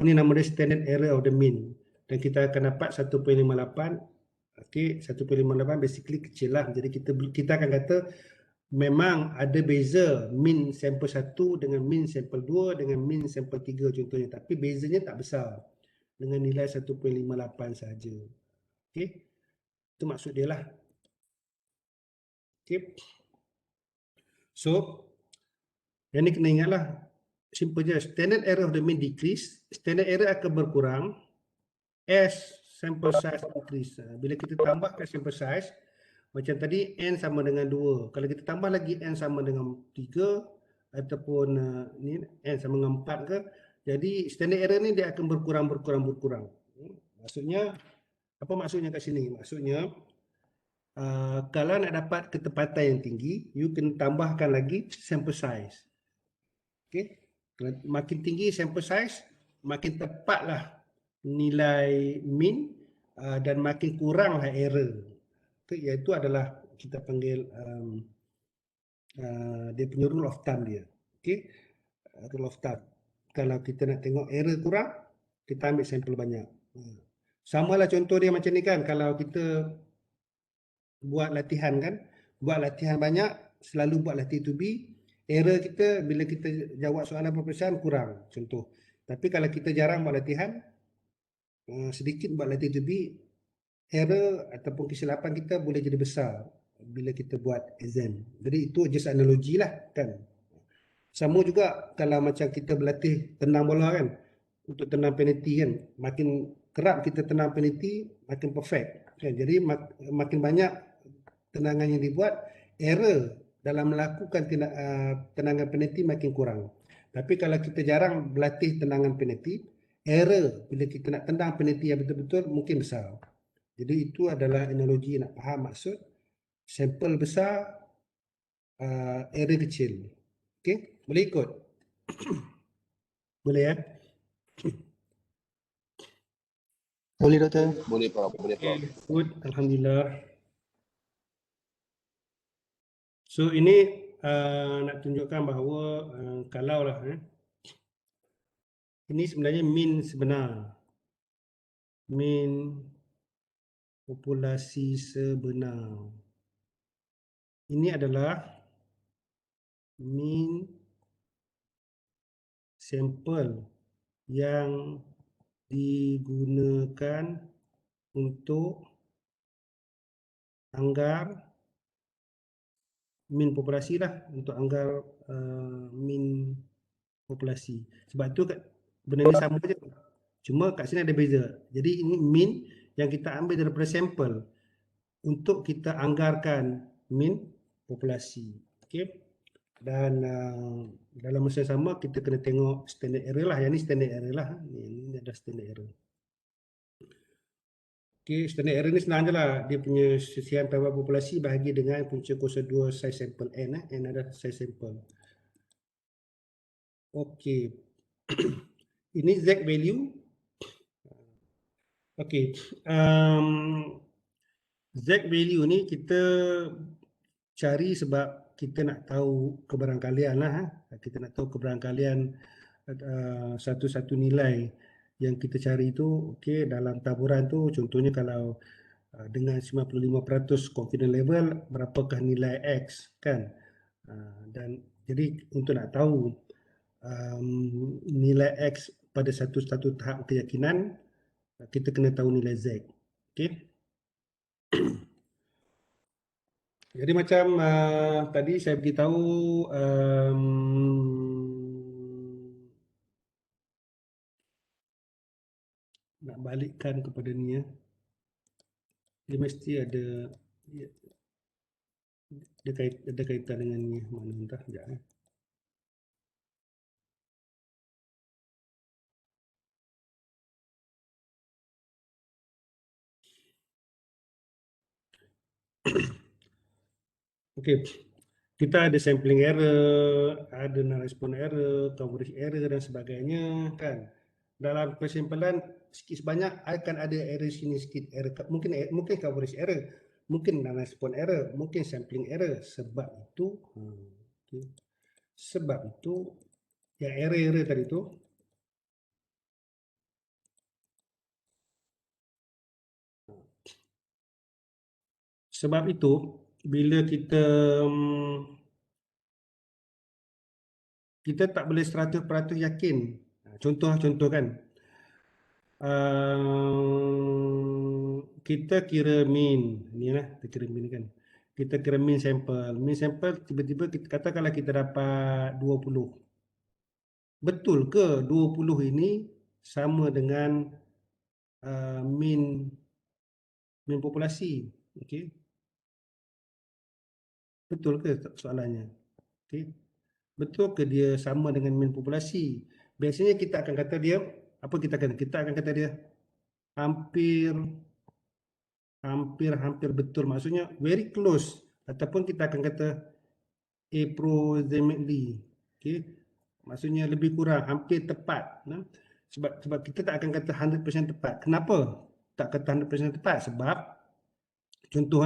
ini nama dia standard error of the mean. Dan kita akan dapat 1.58. Okey, 1.58 basically kecil lah. Jadi kita akan kata memang ada beza min sampel 1 dengan min sampel 2 dengan min sampel 3 contohnya, tapi bezanya tak besar dengan nilai 1.58 saja. Okey, itu maksud dia lah. Okey, so yang ni kena ingatlah, simple je, standard error of the mean decrease, standard error akan berkurang as sample size increase. Bila kita tambahkan sample size, macam tadi n sama dengan 2. Kalau kita tambah lagi n sama dengan 3 ataupun ni n sama dengan 4 ke, jadi standard error ni dia akan berkurang. Maksudnya apa maksudnya kat sini? Maksudnya kalau nak dapat ketepatan yang tinggi, you kena tambahkan lagi sample size. Okey, makin tinggi sample size, makin tepatlah nilai mean dan makin kuranglah error. Iaitu adalah kita panggil dia punya rule of thumb dia. Okey, rule of thumb. Kalau kita nak tengok error kurang, kita ambil sampel banyak. Samalah contoh dia macam ni kan, kalau kita buat latihan kan, buat latihan banyak, selalu buat latih to be, error kita bila kita jawab soalan peperiksaan kurang contoh. Tapi kalau kita jarang buat latihan, sedikit buat latih to be, error ataupun kesilapan kita boleh jadi besar bila kita buat exam. Jadi itu just analogi lah kan. Sama juga kalau macam kita berlatih tenang bola kan, untuk tenang penalty kan, makin kerap kita tenang penalty makin perfect kan. Jadi makin banyak tenangan yang dibuat, error dalam melakukan tenangan penalty makin kurang. Tapi kalau kita jarang berlatih tenangan penalty, error bila kita nak tendang penalty yang betul-betul mungkin besar. Jadi itu adalah analogi nak faham maksud sampel besar, error kecil. Okey, boleh ikut? Boleh ya? Boleh doktor. Boleh Prof, boleh Prof. Okay, good, alhamdulillah. So ini nak tunjukkan bahawa kalau lah ini sebenarnya mean sebenar, mean populasi sebenar. Ini adalah mean sampel yang digunakan untuk anggar mean populasi lah, untuk anggar mean populasi. Sebab tu benda ni sama je, cuma kat sini ada beza. Jadi ini mean yang kita ambil daripada sampel untuk kita anggarkan mean populasi. Okey, dan dalam masa yang sama kita kena tengok standard error lah. Yang ni standard error lah, ini ada standard error. Okey, standard error ni senang je lah. Dia punya sesian penyebab populasi bahagi dengan punca kuasa 2 size sampel n. N adalah size sampel. Okey, ini Z value. Okey, Z value ni kita cari sebab kita nak tahu kebarangkalian lah. Kita nak tahu kebarangkalian satu-satu nilai yang kita cari itu, okey, dalam taburan tu contohnya kalau dengan 95% confidence level, berapakah nilai X kan? Dan jadi untuk nak tahu nilai X pada satu tahap keyakinan, kita kena tahu nilai Z. Okey. Jadi macam tadi saya beritahu nak balikkan kepada ni ya. Dia mesti ada ada kaitan dengan ni mana entah sekejap eh. Okey. Kita ada sampling error, ada non-respond error, coverage error dan sebagainya kan. Dalam kesimpulan sikit sebanyak akan ada error sini sikit, error mungkin coverage error, mungkin non-respond error, mungkin sampling error. Sebab itu okay. Sebab itu yang error-error tadi tu sebab itu bila kita tak boleh 100% yakin. Contoh kan. Kita kira mean. Ni lah, kita kira mean kan. Kita kira mean sample. Mean sample tiba-tiba kita katakanlah kita dapat 20. Betul ke 20 ini sama dengan mean populasi? Okey. Betul ke soalannya? Okey. Betul ke dia sama dengan mean populasi? Biasanya kita akan kata dia, apa kita akan kata dia hampir betul. Maksudnya very close, ataupun kita akan kata approximately. Okay. Maksudnya lebih kurang, hampir tepat. Sebab kita tak akan kata 100% tepat. Kenapa tak kata 100% tepat? Sebab contoh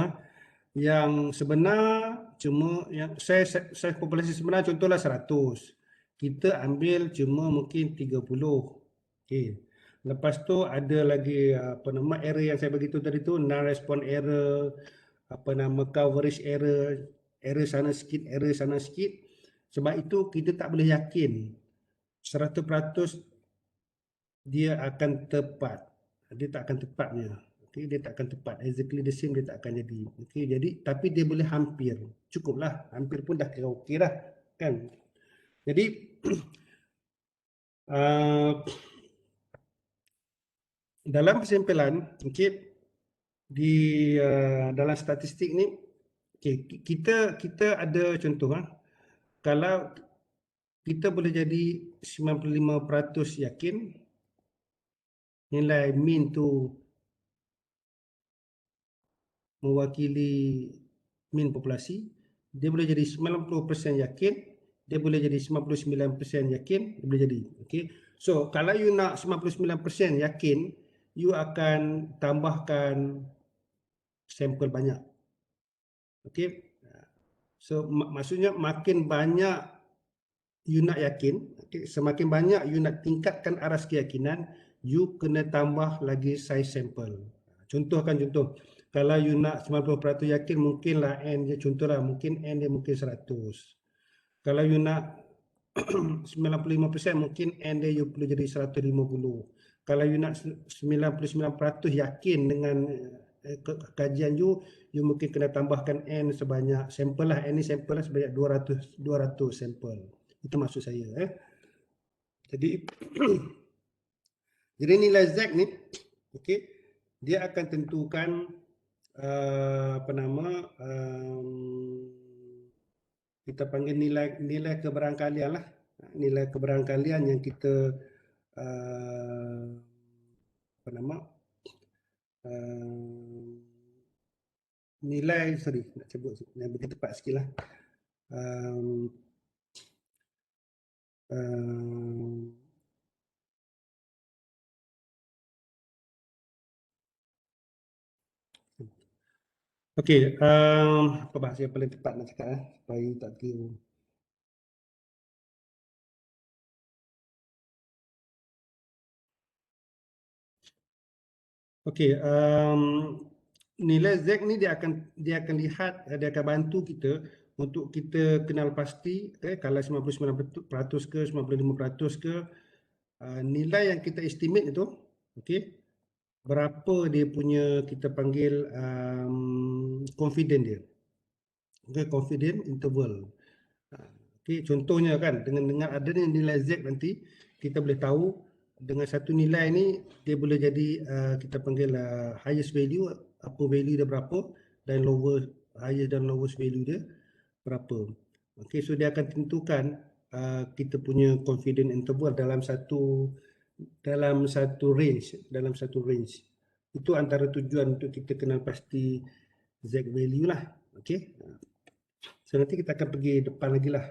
yang sebenar cuma yang saiz populasi sebenar contohlah 100. Kita ambil cuma mungkin 30. Okey. Lepas tu ada lagi error yang saya bagi tu tadi tu, non-respond error, coverage error, error sana sikit. Sebab itu kita tak boleh yakin 100% dia akan tepat. Dia tak akan tepatnya. Okay, dia tak akan tepat. Exactly the same dia tak akan jadi. Okay, jadi tapi dia boleh hampir. Cukuplah. Hampir pun dah kira okey dah. Kan? Jadi dalam persimpulan, okay, di dalam statistik ni, okay, kita ada contoh. Kalau kita boleh jadi 95% yakin nilai mean tu mewakili mean populasi, dia boleh jadi 90% yakin, dia boleh jadi 99% yakin, dia boleh jadi. Okay. So, kalau you nak 99% yakin, you akan tambahkan sampel banyak. Okay. So, maksudnya makin banyak you nak yakin, okay, semakin banyak you nak tingkatkan aras keyakinan, you kena tambah lagi size sampel. Contoh, kalau you nak 90% yakin, mungkinlah N dia, contohlah, mungkin N dia mungkin 100. Kalau you nak 95%, mungkin N dia you perlu jadi 150. Kalau you nak 99% yakin dengan kajian you mungkin kena tambahkan N sebanyak sampel lah, N ni sampel lah sebanyak 200 sampel. Itu maksud saya. Jadi jadi nilai Z ni, okay, dia akan tentukan kita panggil nilai keberangkalian lah. Nilai keberangkalian yang kita nak sebut yang lebih tepat sikit lah. Okey, apa bahasa yang paling tepat nak cakap supaya tak kira. Okey, nilai Z ni dia akan lihat, dia akan bantu kita untuk kita kenal pasti kalau 99% ke 95% ke nilai yang kita estimate itu, okey, berapa dia punya kita panggil confident dia. Okey, confident interval. Okey, contohnya kan dengan adanya nilai Z nanti kita boleh tahu dengan satu nilai ni dia boleh jadi kita panggil highest value, upper value dia berapa, dan highest dan lowest value dia berapa. Okey, so dia akan tentukan kita punya confident interval dalam satu range. Itu antara tujuan untuk kita kenal pasti Z value lah. Okey. So nanti kita akan pergi depan lagi lah.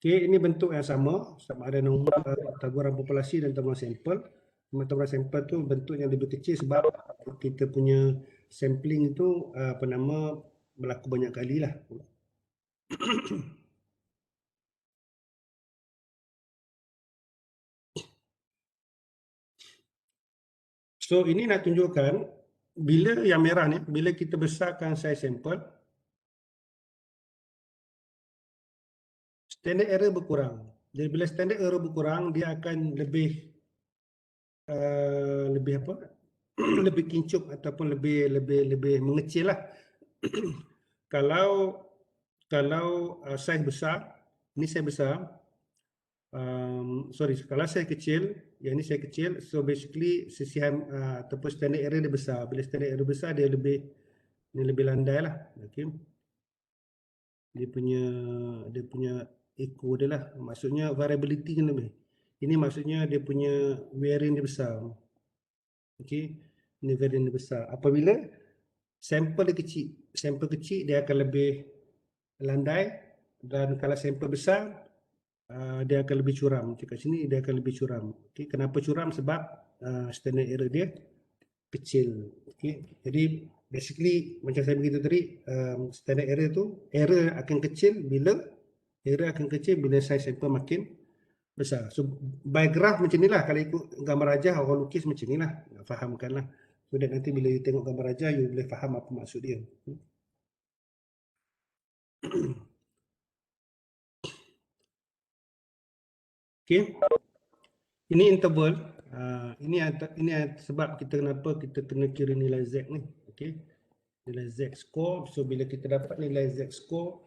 Okey, ini bentuk yang sama ada nombor taburan populasi dan taburan sampel. Taburan sampel tu bentuk yang lebih kecil sebab kita punya sampling itu berlaku banyak kali lah. So ini nak tunjukkan bila yang merah ni, bila kita besarkan saiz sampel, standard error berkurang. Jadi bila standard error berkurang, dia akan lebih lebih kincup ataupun lebih mengecil lah. Kalau saiz besar, ni saiz besar, kalau saiz kecil, yang ni saiz kecil, so basically sisihan ataupun standard error dia besar. Bila standard error besar, dia lebih landai lah. Okay. Dia punya echo dia lah. Maksudnya variability kan lebih. Ini maksudnya dia punya variance dia besar. Okey, ini variance dia besar. Apabila sampel kecil, dia akan lebih landai, dan kalau sampel besar dia akan lebih curam. Kat sini dia akan lebih curam. Okey, kenapa curam? Sebab standard error dia kecil. Okey, jadi basically macam saya beritahu tadi, standard error akan kecil bila saiz sampel makin besar. So by graph macam inilah, kalau ikut gambar rajah orang lukis macam inilah, fahamkanlah. So that nanti bila you tengok gambar rajah, you boleh faham apa maksud dia. Okey. Ini interval. Ini sebab kenapa kita kena kira nilai Z ni. Okey. Nilai Z score. So bila kita dapat nilai Z score,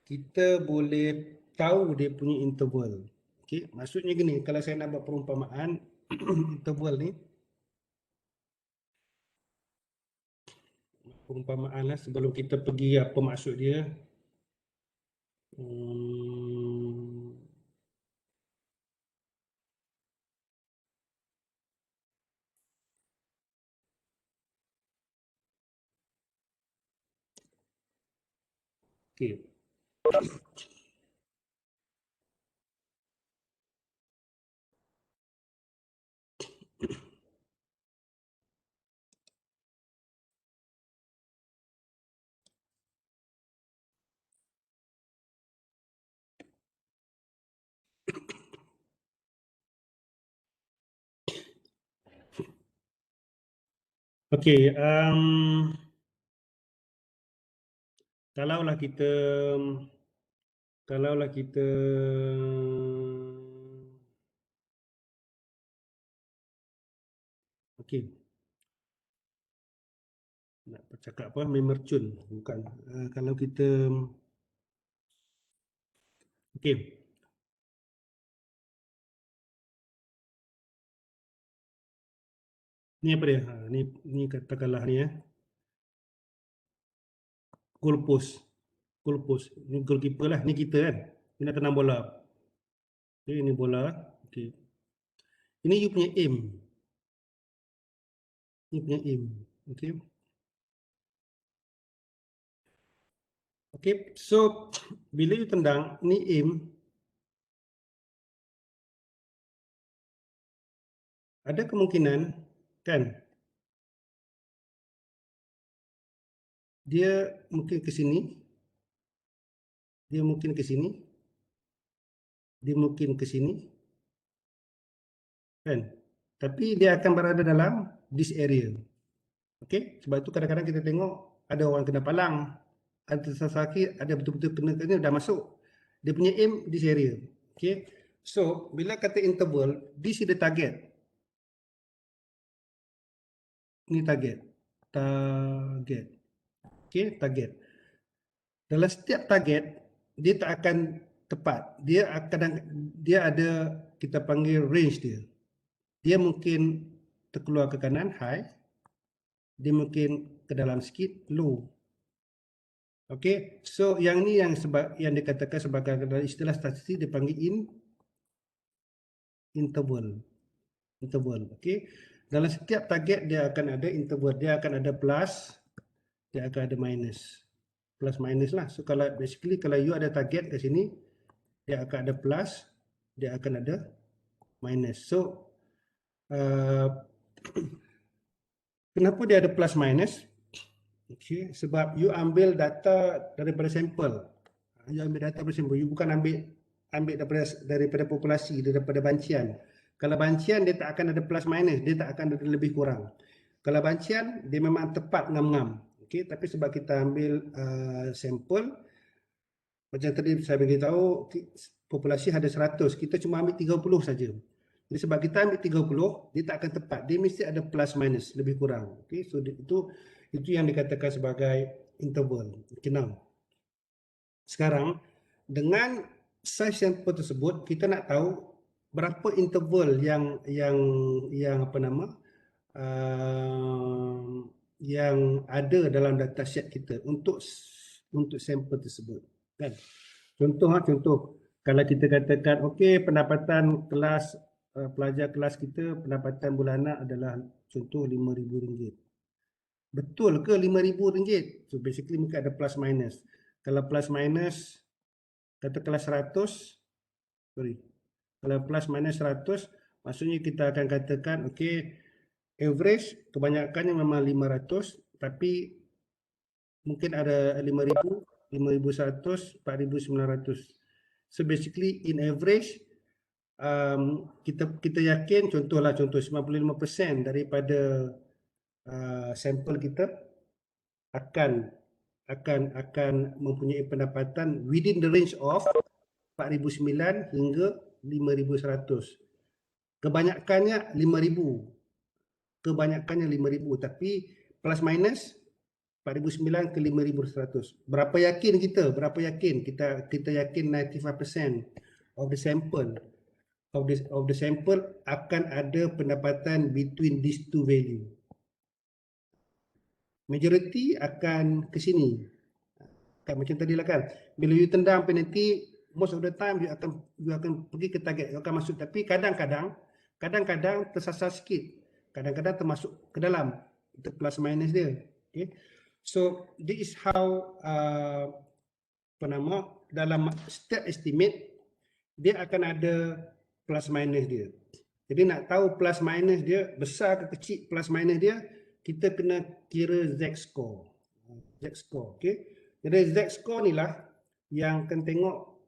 kita boleh tahu dia punya interval. Okey, maksudnya gini, kalau saya nak buat perumpamaan interval ni, perumpamaan lah sebelum kita pergi apa maksud dia. Okey. Okey, kalaulah kita okey, nak cakap apa, memercun, bukan. Kalau kita okey, ni apa dia? Ni katakanlah ni goalpost. Ni goalkeeper lah, ni kita kan. Ni nak tenang bola. Okey, ini bola. Okey. Ini you punya aim. Ni punya aim. Okey. Okey, so bila you tendang, ni aim. Ada kemungkinan kan dia mungkin ke sini, dia mungkin ke sini, dia mungkin ke sini, kan? tapi dia akan berada dalam this area. Okey, sebab itu kadang-kadang kita tengok ada orang kena palang, ada sakit, ada betul-betul kena dah masuk. Dia punya aim this area. Okey. So, bila kata interval, this is the target. Ni target. Target. Okey, target. Dalam setiap target, dia tak akan tepat. Dia ada kita panggil range dia. Dia mungkin terkeluar ke kanan, high. Dia mungkin ke dalam sikit, low. Okey, so yang ni yang dikatakan sebagai dalam istilah statistik dipanggil interval. Interval, okey. Dalam setiap target dia akan ada interval, dia akan ada plus, dia akan ada minus. Plus minus lah. So kalau basically kalau you ada target ke sini, dia akan ada plus, dia akan ada minus. So kenapa dia ada plus minus? Okay, sebab you ambil data daripada sampel. You ambil data daripada sampel. You bukan ambil daripada populasi, daripada bancian. Kalau bancian dia tak akan ada plus minus, dia tak akan ada lebih kurang. Kalau bancian dia memang tepat ngam-ngam. Okay, tapi sebab kita ambil sampel, macam tadi saya beritahu populasi ada 100, kita cuma ambil 30 saja. Jadi sebab kita ambil 30, dia tak akan tepat. Dia mesti ada plus minus, lebih kurang. Okay, so itu yang dikatakan sebagai interval. Okay, now. Sekarang, dengan size sampel tersebut, kita nak tahu berapa interval yang apa nama, yang ada dalam dataset kita untuk sampel tersebut. Kan? Contoh, kalau kita katakan, okey, pendapatan kelas pelajar kelas kita, pendapatan bulanan adalah contoh RM5,000. Betul ke RM5,000? So basically mungkin ada plus minus. Kalau plus minus, katakanlah 100, kalau plus minus 100, maksudnya kita akan katakan, okey, average kebanyakannya memang 500, tapi mungkin ada 5,000, 5,100, 4,900. So basically in average, kita yakin contoh 95% daripada sampel kita akan mempunyai pendapatan within the range of 4,009 hingga 5,100. Kebanyakannya 5,000, tapi plus minus 4,009 ke 5,100. Berapa yakin kita? Kita yakin 95% of the sample akan ada pendapatan between these two value. Majority akan ke sini. Kan macam tadi lah kan. Bila you tendang penalty, most of the time you akan pergi ke target, you akan masuk, tapi kadang-kadang tersasar sikit. Kadang-kadang termasuk ke dalam. Itu plus minus dia. Okay. So this is how dalam setiap estimate dia akan ada plus minus dia. Jadi nak tahu plus minus dia besar ke kecil plus minus dia, kita kena kira Z-score. Okay. Jadi Z-score ni lah yang akan tengok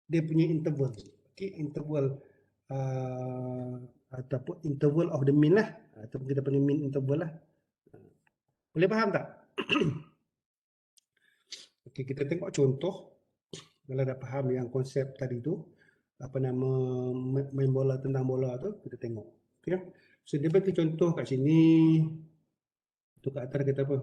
dia punya interval. Okay, interval ataupun interval of the mean lah, ataupun kita panggil mean interval lah. Boleh faham tak? Okay, kita tengok contoh. Kalau dah faham yang konsep tadi tu, apa nama main bola, tendang bola tu, kita tengok. Okay. So dia bagi contoh kat sini. Tu kat atas kata apa?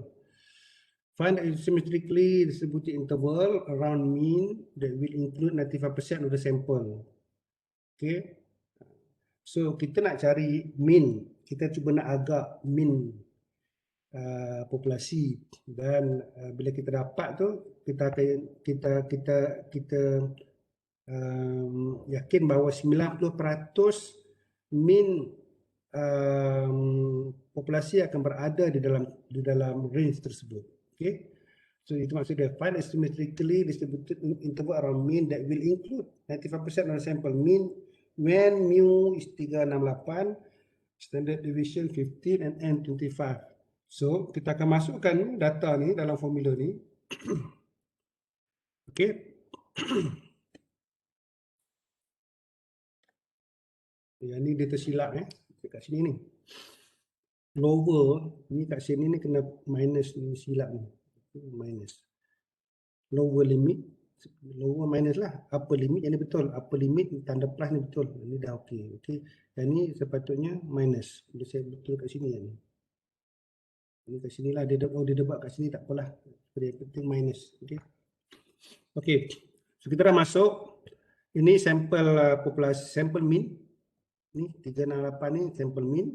Find a symmetrically distributed interval around mean that will include 95% of the sample. Okay. So kita nak cari mean. Kita cuba nak agak mean populasi, dan bila kita dapat tu kita yakin bahawa 90% mean populasi akan berada di dalam range tersebut. Okay, so itu maksudnya find a symmetrically distributed interval around mean that will include 95% of the sample mean when mu is 368, standard deviation 15 and n 25. So, kita akan masukkan data ni dalam formula ni. Okey. Yang ni dia tersilap . Kat sini ni. Lower ni kat sini ni kena minus ni, silap ni. Minus. Lower limit, lower minus lah. Upper limit yang ni betul. Upper limit tanda plus ni betul. Ini dah okey. Okey. Yang ni sepatutnya minus. Bila saya betul kat sini yang ni. Ini kat sini lah. Dia debat kat sini tak apalah. Yang penting minus. Okey. Okey. So kita dah masuk. Ini sampel populasi, sampel mean. Ni 368 ni sampel mean.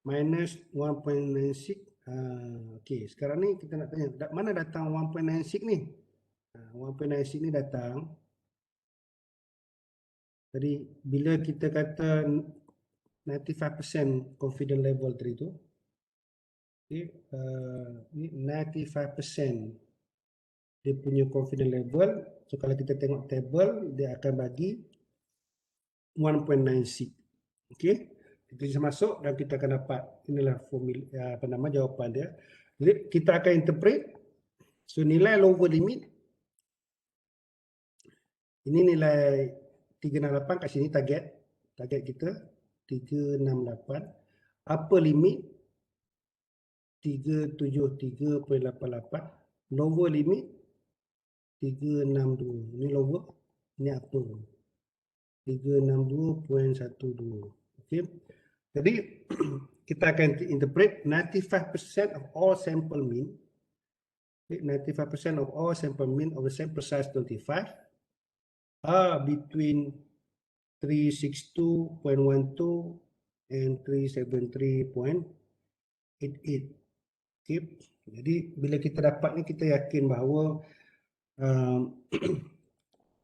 Minus 1.96. Okey, sekarang ni kita nak tanya, mana datang 1.96 ni? 1.96 ni datang. Jadi bila kita kata 95% confidence level tadi tu, okay, ni 95% dia punya confidence level. So kalau kita tengok table, dia akan bagi 1.96. Okey. Kita bisa masuk dan kita akan dapat inilah formula apa nama jawapan dia. Jadi kita akan interpret. So nilai lower limit ini nilai 368 kat sini target kita 368. Upper limit 373.88. Lower limit 362. Ini lower, ini upper. 362.12. Okey. Jadi kita akan interpret 95% of all sample mean. 95% of all sample mean of the sample size 25 are between 362.12 and 373.88. Okay. Jadi bila kita dapat ni, kita yakin bahawa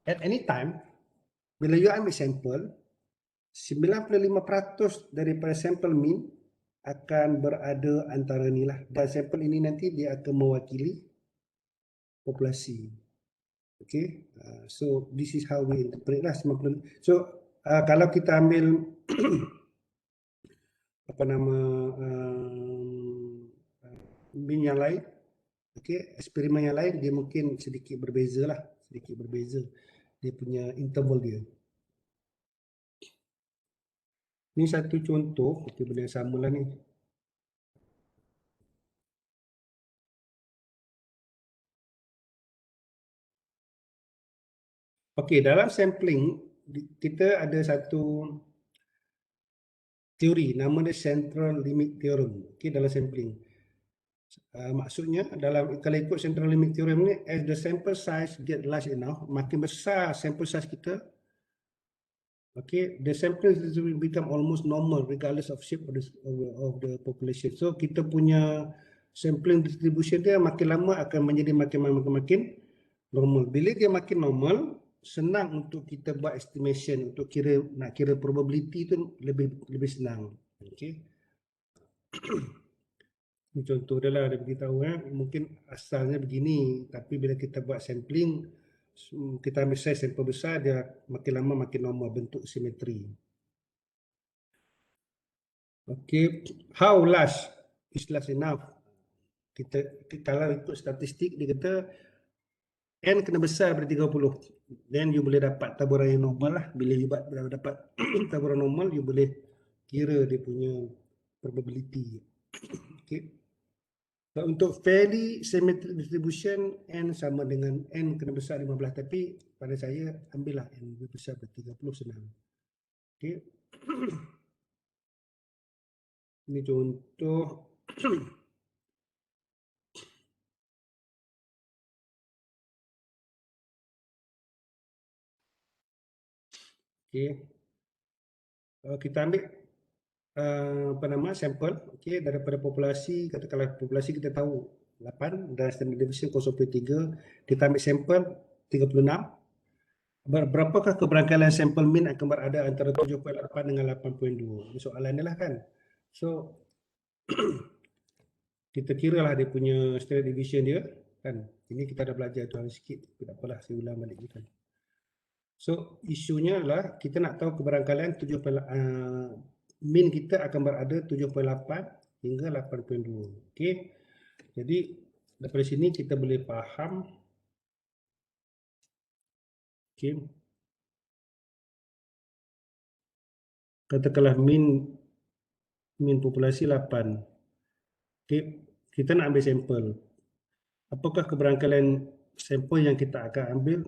at any time bila you ambil sampel, 95% daripada sampel mean akan berada antara ni lah. Dan sampel ini nanti dia akan mewakili populasi. Okay. So this is how we interpret lah 90. So kalau kita ambil apa nama mean yang lain, okay, eksperimen yang lain dia mungkin sedikit berbeza lah. Sedikit berbeza dia punya interval dia. Ini satu contoh, okay, benda yang sama lah ni. Okey, dalam sampling kita ada satu teori nama dia central limit theorem. Okey, dalam sampling. Maksudnya dalam kalau ikut central limit theorem ni, as the sample size get large enough, makin besar sample size kita, okay, the sampling will become almost normal regardless of shape of the population. So kita punya sampling distribution dia makin lama akan menjadi makin normal. Bila dia makin normal, senang untuk kita buat estimation, untuk nak kira probability tu lebih senang. Okay. Ini contoh dia lah, dia beritahu mungkin asalnya begini, tapi bila kita buat sampling, kita ambil size sampel besar, dia makin lama makin normal, bentuk simetri. Okay, how large is large enough? Kita kalau ikut statistik, dia kata N kena besar daripada 30. Then you boleh dapat taburan yang normal lah. Bila you dapat taburan normal, you boleh kira dia punya probability. Okay. So, untuk fairly symmetric distribution, N sama dengan N kena besar 15. Tapi pada saya, ambillah N lebih besar daripada 30, senang. Okay. Ini contoh. Okay. Kita ambil apa nama sampel, okay, daripada populasi, katakanlah populasi kita tahu 8 dan standard deviation 0.3, kita ambil sampel 36. Berapakah keberangkalan sampel mean akan berada antara 7.8 dengan 8.2? Ini soalan dia lah kan. So kita kira lah dia punya standard deviation dia kan. Ini kita dah belajar tu sikit, tak apalah saya ulang balik ni kan. So isunya adalah kita nak tahu keberangkalan mean kita akan berada 7.8 hingga 8.2. Okey. Jadi daripada sini kita boleh faham. Okey. Katakanlah mean min populasi 8. Okay. Kita nak ambil sampel. Apakah keberangkalian sampel yang kita akan ambil?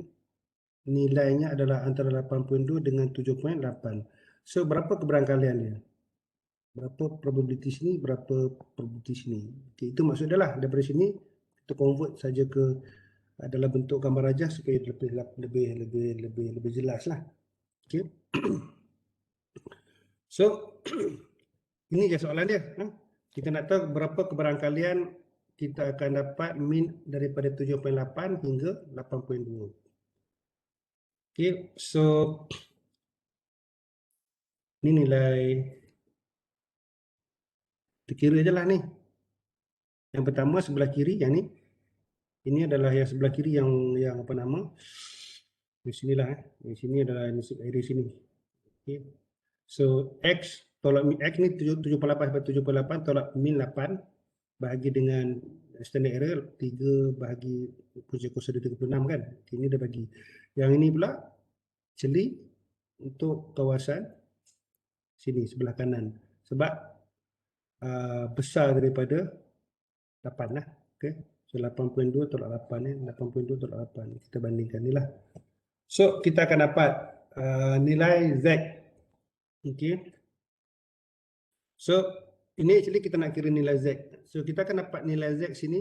Nilainya adalah antara 8.2 dengan 7.8. So, berapa keberangkalian dia? Berapa probability sini, berapa probability sini. Okay, itu maksud dia lah. Daripada sini, kita convert saja ke dalam bentuk gambar rajah supaya lebih jelas lah. Okay. So, ini je soalan dia. Kita nak tahu berapa keberangkalian kita akan dapat min daripada 7.8 hingga 8.2. Okay, so ini nilai, kita kira je lah ni. Yang pertama sebelah kiri yang ni. Ini adalah yang sebelah kiri yang apa nama? Di sinilah. Di sini adalah area sini. Okay. So X tolak min X ni 78/78 tolak min 8 bahagi dengan standard error 3 bahagi 0.036 kan. Ini dah bagi. Yang ini pula celi untuk kawasan sini sebelah kanan. Sebab besar daripada 8 lah. Okay. So 8.2 tolak 8 ni. 8.2 tolak 8. Kita bandingkan ni lah. So kita akan dapat nilai Z. Okay. So ini actually kita nak kira nilai Z. So kita akan dapat nilai Z sini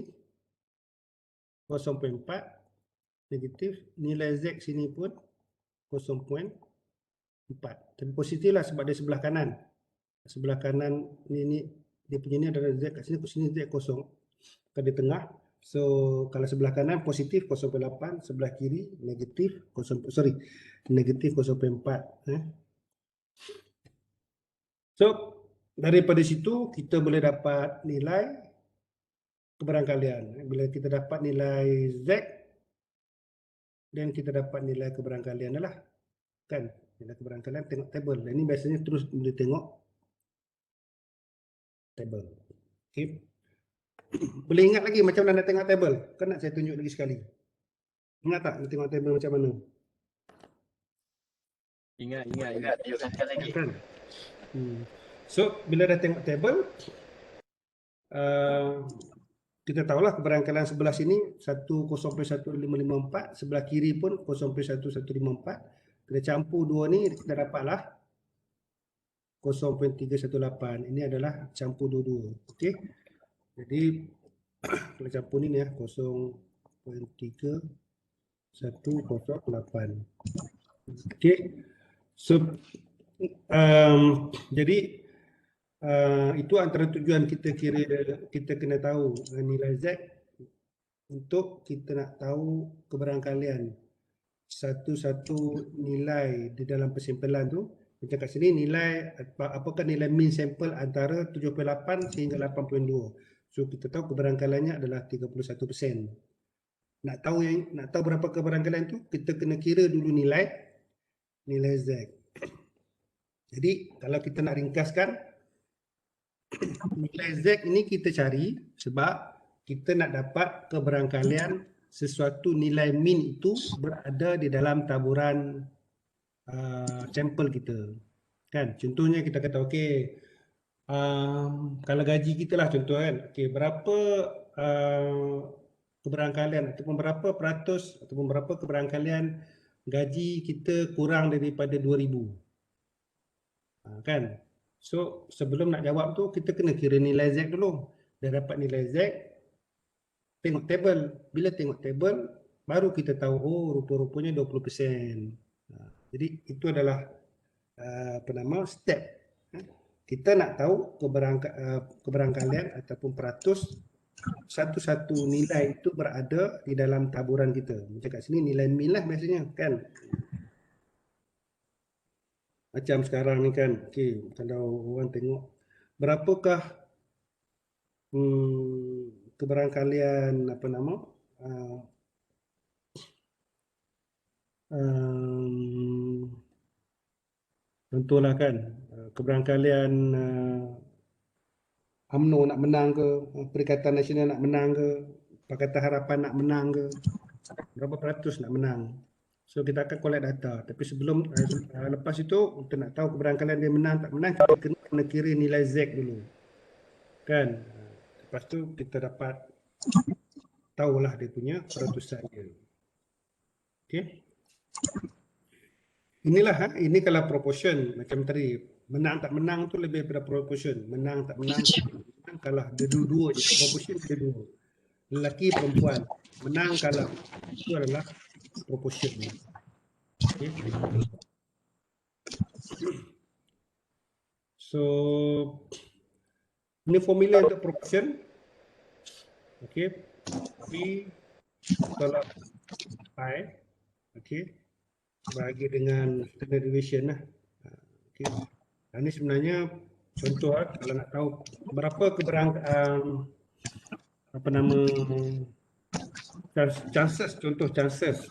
0.4 negatif. Nilai Z sini pun 0.4. Tapi positif lah sebab dia sebelah kanan. Sebelah kanan ni dia punya ni adalah Z kat sini Z kosong. Kat di tengah. So kalau sebelah kanan positif 0.8, sebelah kiri negatif negatif 0.4. So daripada situ kita boleh dapat nilai keberangkalian. Bila kita dapat nilai Z dan kita dapat nilai keberangkalian adalah kan nilai keberangkalian tengok tabel. Dan ini biasanya terus boleh tengok tabel. Okay. Boleh ingat lagi macam mana nak tengok tabel? Kan nak saya tunjuk lagi sekali. Ingat tak nak tengok tabel macam mana? Ingat. Tunjukkan lagi. Kan? So, bila dah tengok tabel, kita tahulah keberangkalian sebelah sini 10.1554, sebelah kiri pun 0.1154. Kita campur dua ni, kita dapatlah 0.318. Ini adalah campur dua-dua. Okey. Jadi, kalau campur ni ya, 0.318. Okey. So, jadi itu antara tujuan kita kena tahu nilai Z untuk kita nak tahu keberangkalian satu-satu nilai di dalam persimpulan tu. Macam kat sini nilai apakah nilai mean sampel antara 7.8 sehingga 8.2. So kita tahu keberangkaliannya adalah 31%. Nak tahu berapa keberangkalian tu, kita kena kira dulu nilai Z. Jadi kalau kita nak ringkaskan, nilai Z ini kita cari sebab kita nak dapat keberangkalian sesuatu nilai min itu berada di dalam taburan sampel kita. Kan? Contohnya kita kata okey, kalau gaji kita lah contoh kan, okey, berapa keberangkalian ataupun berapa peratus ataupun berapa keberangkalian gaji kita kurang daripada 2,000. Kan? So sebelum nak jawab tu kita kena kira nilai Z dulu. Dah dapat nilai Z, tengok tabel. Bila tengok tabel baru kita tahu oh rupa-rupanya 20%. Jadi itu adalah step. Kita nak tahu keberangkalian ataupun peratus satu-satu nilai itu berada di dalam taburan kita. Macam kat sini nilai min lah biasanya kan. Macam sekarang ni kan, okay, kalau orang tengok berapakah keberangkalian contohlah kan keberangkalian UMNO nak menang ke, Perikatan Nasional nak menang ke, Pakatan Harapan nak menang ke, berapa peratus nak menang. So kita akan collect data. Tapi sebelum lepas itu kita nak tahu keberangkalan dia menang tak menang, kita kena kira nilai Z dulu. Kan? Lepas tu kita dapat tahulah dia punya peratusan dia. Okey. Inilah ini kalau proportion macam tadi, menang tak menang tu lebih pada proportion. Menang tak menang, kalah dia dua-dua je. Proportion dia dua. Lelaki perempuan, menang kalah. Itu adalah proportion. Okay. So ini formula untuk proportion. Okey. P tolak I, okey, bagi dengan standard deviation lah. Okey. Ini sebenarnya contoh kalau nak tahu berapa apa nama chances, contoh chances.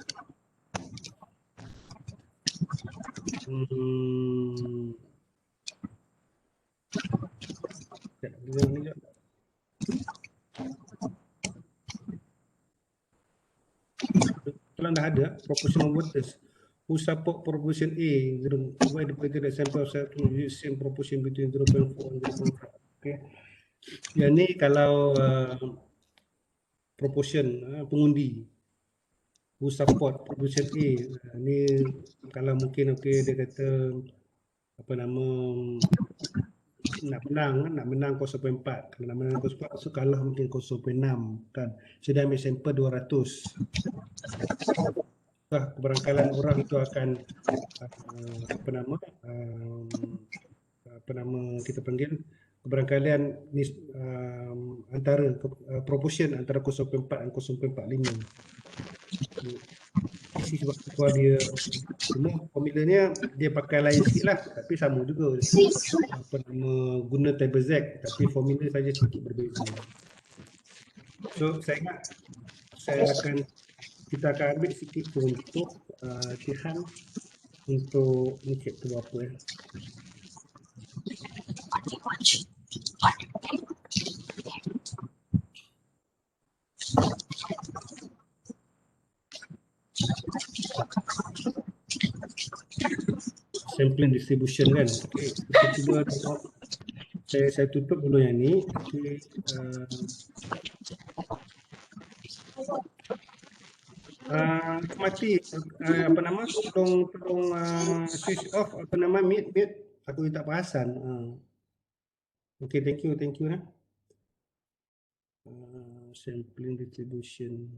Kalau dah ada proportional voters who support proposition A, where the predicted sample size to use same proportion between 0.4 and 0.5. Okay. Yang ni kalau proportion pengundi who support proposition A, ni kalau mungkin okey dia kata apa nama nak menang 0.4, kalau nak menang 0.4 so kalah mungkin 0.6 kan. So dia ambil sampel 200. Keberangkalan orang itu akan apa nama kita panggil keberangkalan antara proportion antara 0.4 dan 0.45. Isi sebab dia semua formulanya dia pakai lain sikit lah, tapi sama juga apa nama guna table Z, tapi formula saja sedikit berbeza. So saya ingat kita akan ambil sikit contoh latihan untuk ni cek tu apa sampling distribution kan. Okay. Kita cuba tengok, saya tutup dulu yang ni. Okay. Mati apa nama tolong switch off apa nama mute aku tak perasan. Okay, thank you sampling distribution.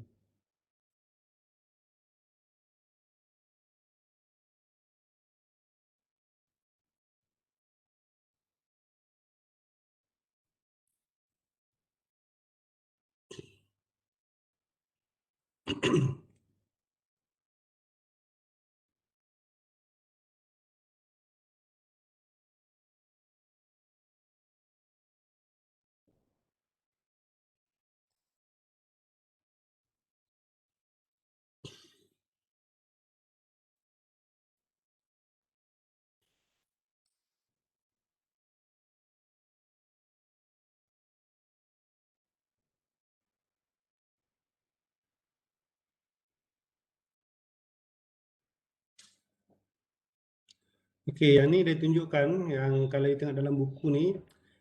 Okey, yang ni dia tunjukkan yang kalau kita tengok dalam buku ni,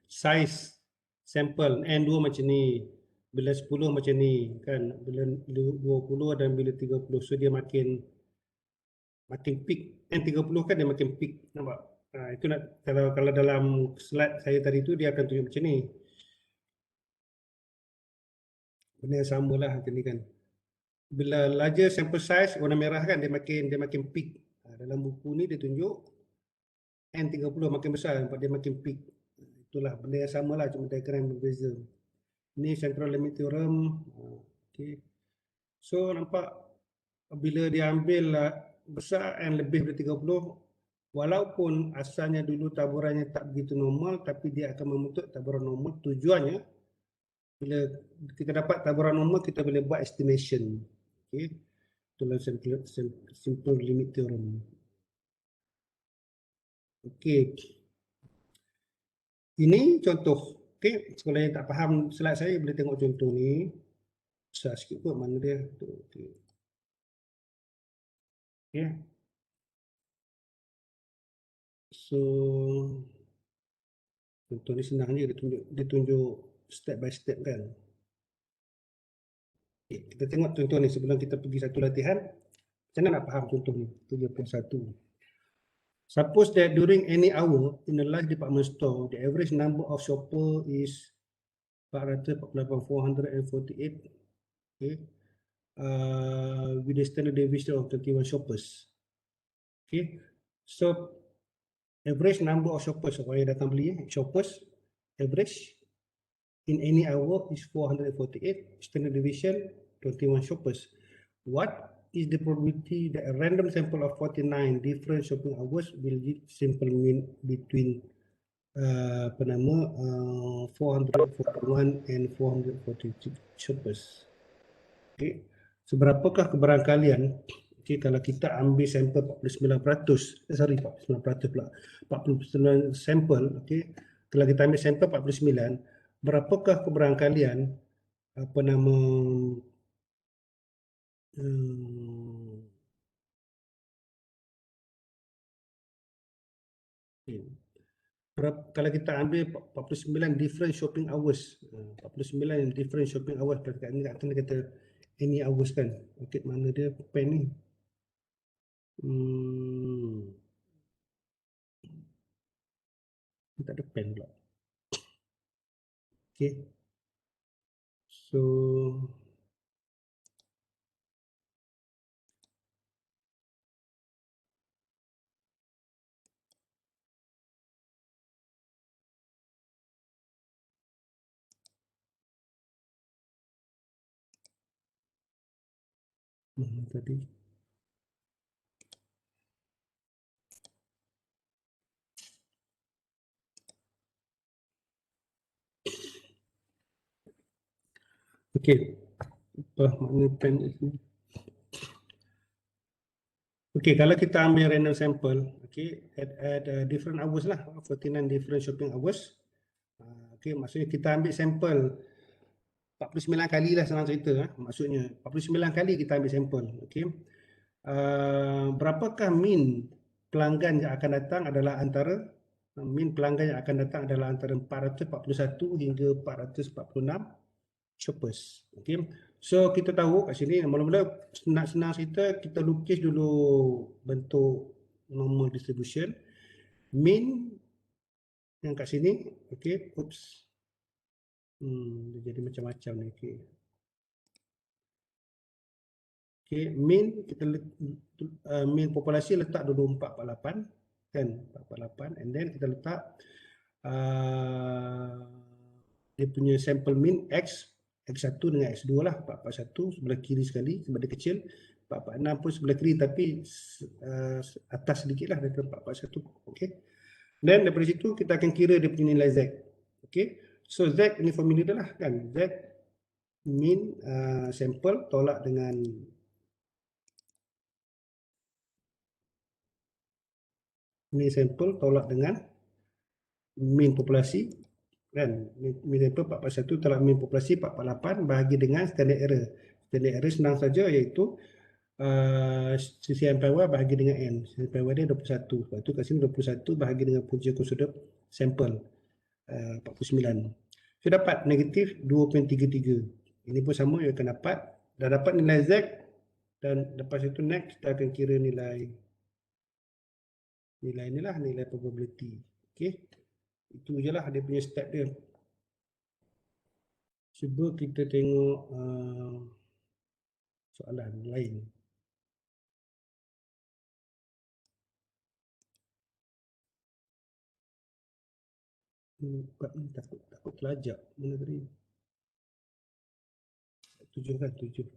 size sampel N2 macam ni, bila 10 macam ni kan, bila 20 dan bila 30. So dia makin peak. N30 kan dia makin peak, nampak? Itu nak kalau dalam slide saya tadi tu dia akan tunjuk macam ni. Benda yang samalah macam ni kan. Bila larger sample size warna merah kan dia makin peak. Dalam buku ni dia tunjuk N30 makin besar, nampak dia makin peak. Itulah benda yang sama lah, cuma diagram berbeza. Ini central limit theorem. Okay. So nampak bila dia ambil besar N lebih dari 30, walaupun asalnya dulu taburannya tak begitu normal, tapi dia akan membentuk taburan normal. Tujuannya bila kita dapat taburan normal, kita boleh buat estimation. Okay. Itulah simple limit theorem. Okey. Ini contoh. Okey, kalau yang tak faham slide saya boleh tengok contoh ni. Besar sikit kot mana dia. Okey. Okay. So contoh ni senang je, ditunjuk step by step kan. Okay, kita tengok contoh ni sebelum kita pergi satu latihan. Macam mana nak faham contoh ni? 71. Suppose that during any hour in a large department store, the average number of shopper is 448, okay, with a standard deviation of 31 shoppers. Okay, so average number of shoppers, orang yang datang beli, shoppers, average in any hour is 448, standard deviation 21 shoppers. What is the probability that a random sample of 49 different shopping hours will give simple mean between 441 and 446 shoppers? Okay. Seberapakah kebarangkalian, okay, kalau kita ambil sampel 49%, 49% pula, 49 sampel, okay, kalau kita ambil sampel 49, berapakah kebarangkalian apa nama kalau kita ambil 49 different shopping hours, 49 different shopping hours, kat ni kata any hours kan. Okay, mana dia pen ni? Tak ada pen pula. Okay. So mana tadi? Okay. Apa makna pen ni? Okay, kalau kita ambil random sample, okay, at different hours lah, 49 different shopping hours. Okay, maksudnya kita ambil sampel 49 kali lah, senang cerita. Maksudnya 49 kali kita ambil sampel. Okay. Berapakah min pelanggan yang akan datang adalah antara min pelanggan yang akan datang adalah antara 441 hingga 446 shoppers. Okay. So kita tahu kat sini, mula-mula senang cerita, kita lukis dulu bentuk normal distribution. Min yang kat sini, okay, oops. Dia jadi macam-macam ni. Okay. Okay, min kita min populasi letak dulu 448 kan, 448, and then kita letak dia punya sampel min X, X1 dengan X2 lah, 441 sebelah kiri sekali sebab dia kecil, 446 pun sebelah kiri tapi atas sedikit lah daripada 441. Okay. Dan daripada situ kita akan kira dia punya nilai Z. Okay. So Z ni formula dia lah kan, Z min sampel tolak dengan min sampel tolak dengan min populasi kan, min sampel 441 tolak min populasi 448 bahagi dengan standard error. Standard error senang saja, iaitu CCM power bahagi dengan N. CCM power dia 21. Sebab tu kat sini 21 bahagi dengan punca konsonan sampel 49. So dapat negatif 2.33. Ini pun sama, ia akan dapat, dah dapat nilai Z, dan lepas itu next kita akan kira nilai inilah, nilai probability. Okay. Itu je lah dia punya step dia. Cuba kita tengok soalan lain. Takut telajak. Mana tadi? 7 kan? 7.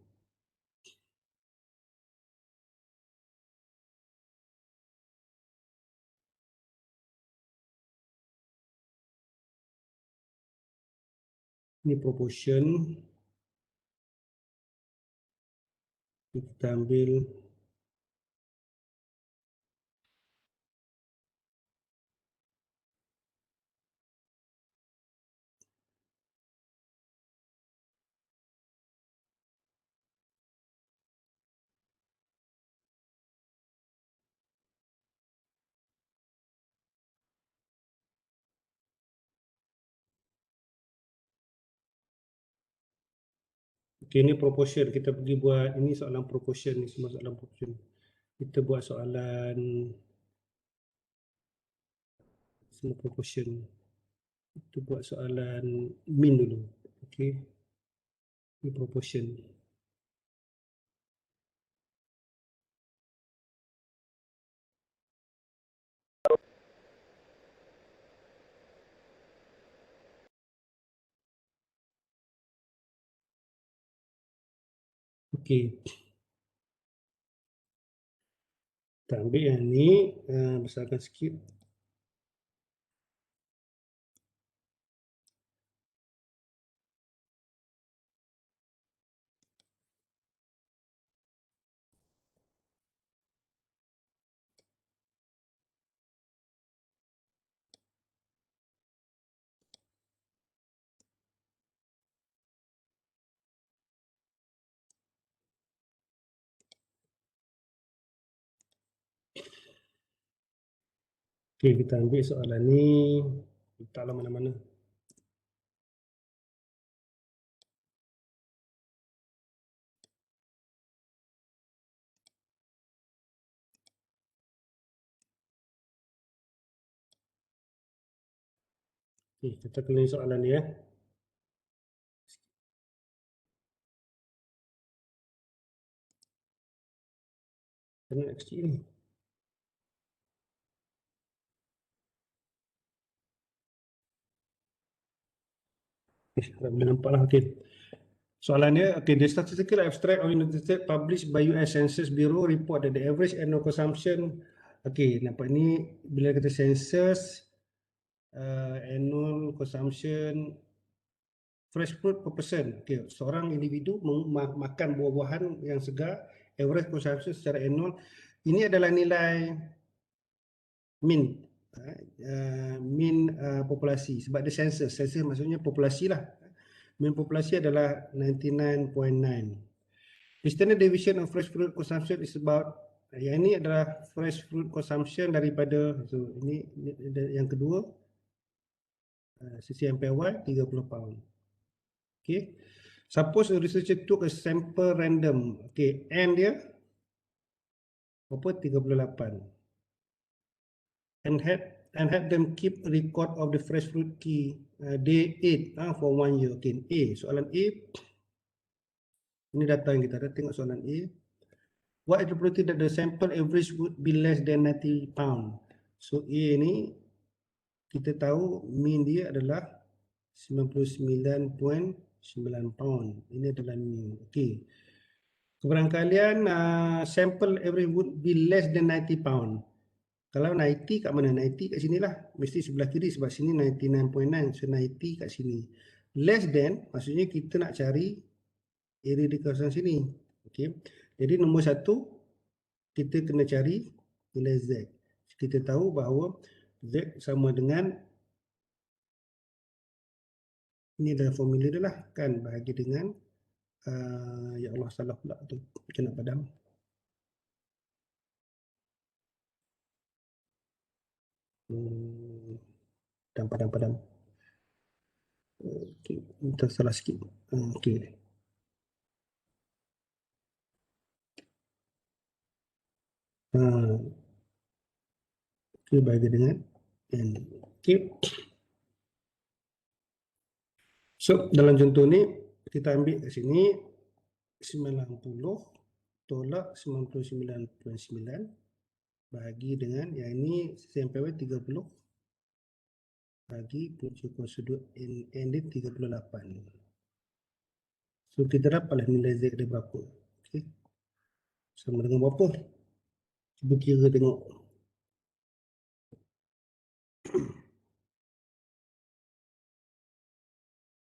Ini proportion. Kita ambil Okay, ini proportion. Kita pergi buat, ini soalan proportion, ni semua soalan proportion. Kita buat soalan semua proportion. Kita buat soalan mean dulu. Okay, ini proportion. Okay, kita ambil yang ni, besarkan sikit. Okay, kita ambil soalan ni, letaklah mana-mana. Okay, kita kena soalan ni ya. Kena nak kecil ni. Tak boleh nampak lah. Okay. Soalan dia, okay, the statistical abstract of United States published by US Census Bureau report that the average annual consumption, okay, nampak ni bila kata census, annual consumption fresh fruit per person. Okay, seorang individu makan buah-buahan yang segar, average consumption secara annual. Ini adalah nilai mean, populasi. Sebab dia census maksudnya populasi lah. Mean populasi adalah 99.9. The standard deviation of fresh fruit consumption is about, yang ini adalah fresh fruit consumption daripada, so ini yang kedua, CCMPY 30 pound. Okay. Suppose a researcher took a sample random. Okay, N dia berapa? 38. And had them keep record of the fresh fruit key day 8 for 1 year. Okay, A, soalan A. Ini data yang kita ada, tengok soalan A. What is the probability that the sample average would be less than 90 pound? So A ni kita tahu mean dia adalah 99.9 pound. Ini adalah mean. Okay. Kebarangkalian sample average would be less than 90 pound. Kalau 90 kat mana? 90 kat sini lah. Mesti sebelah kiri sebab sini 99.9. So 90 kat sini. Less than maksudnya kita nak cari area di kawasan sini. Okay. Jadi nombor satu, kita kena cari nilai Z. Kita tahu bahawa Z sama dengan, ini adalah formula dia lah kan, bahagi dengan ya Allah salah pula tu, kita nak padam. Padam. Okay, kita salah sikit. Okay. Okay, bahagi dengan N. Okay. So, dalam contoh ni, kita ambil kat sini 90 tolak 99.9 bahagi dengan yang ini CMPY 30 bagi punca kuasa 2 N dia 38. So kita dapatlah nilai Z dia berapa. Okay. Sama dengan berapa? Cuba kira tengok.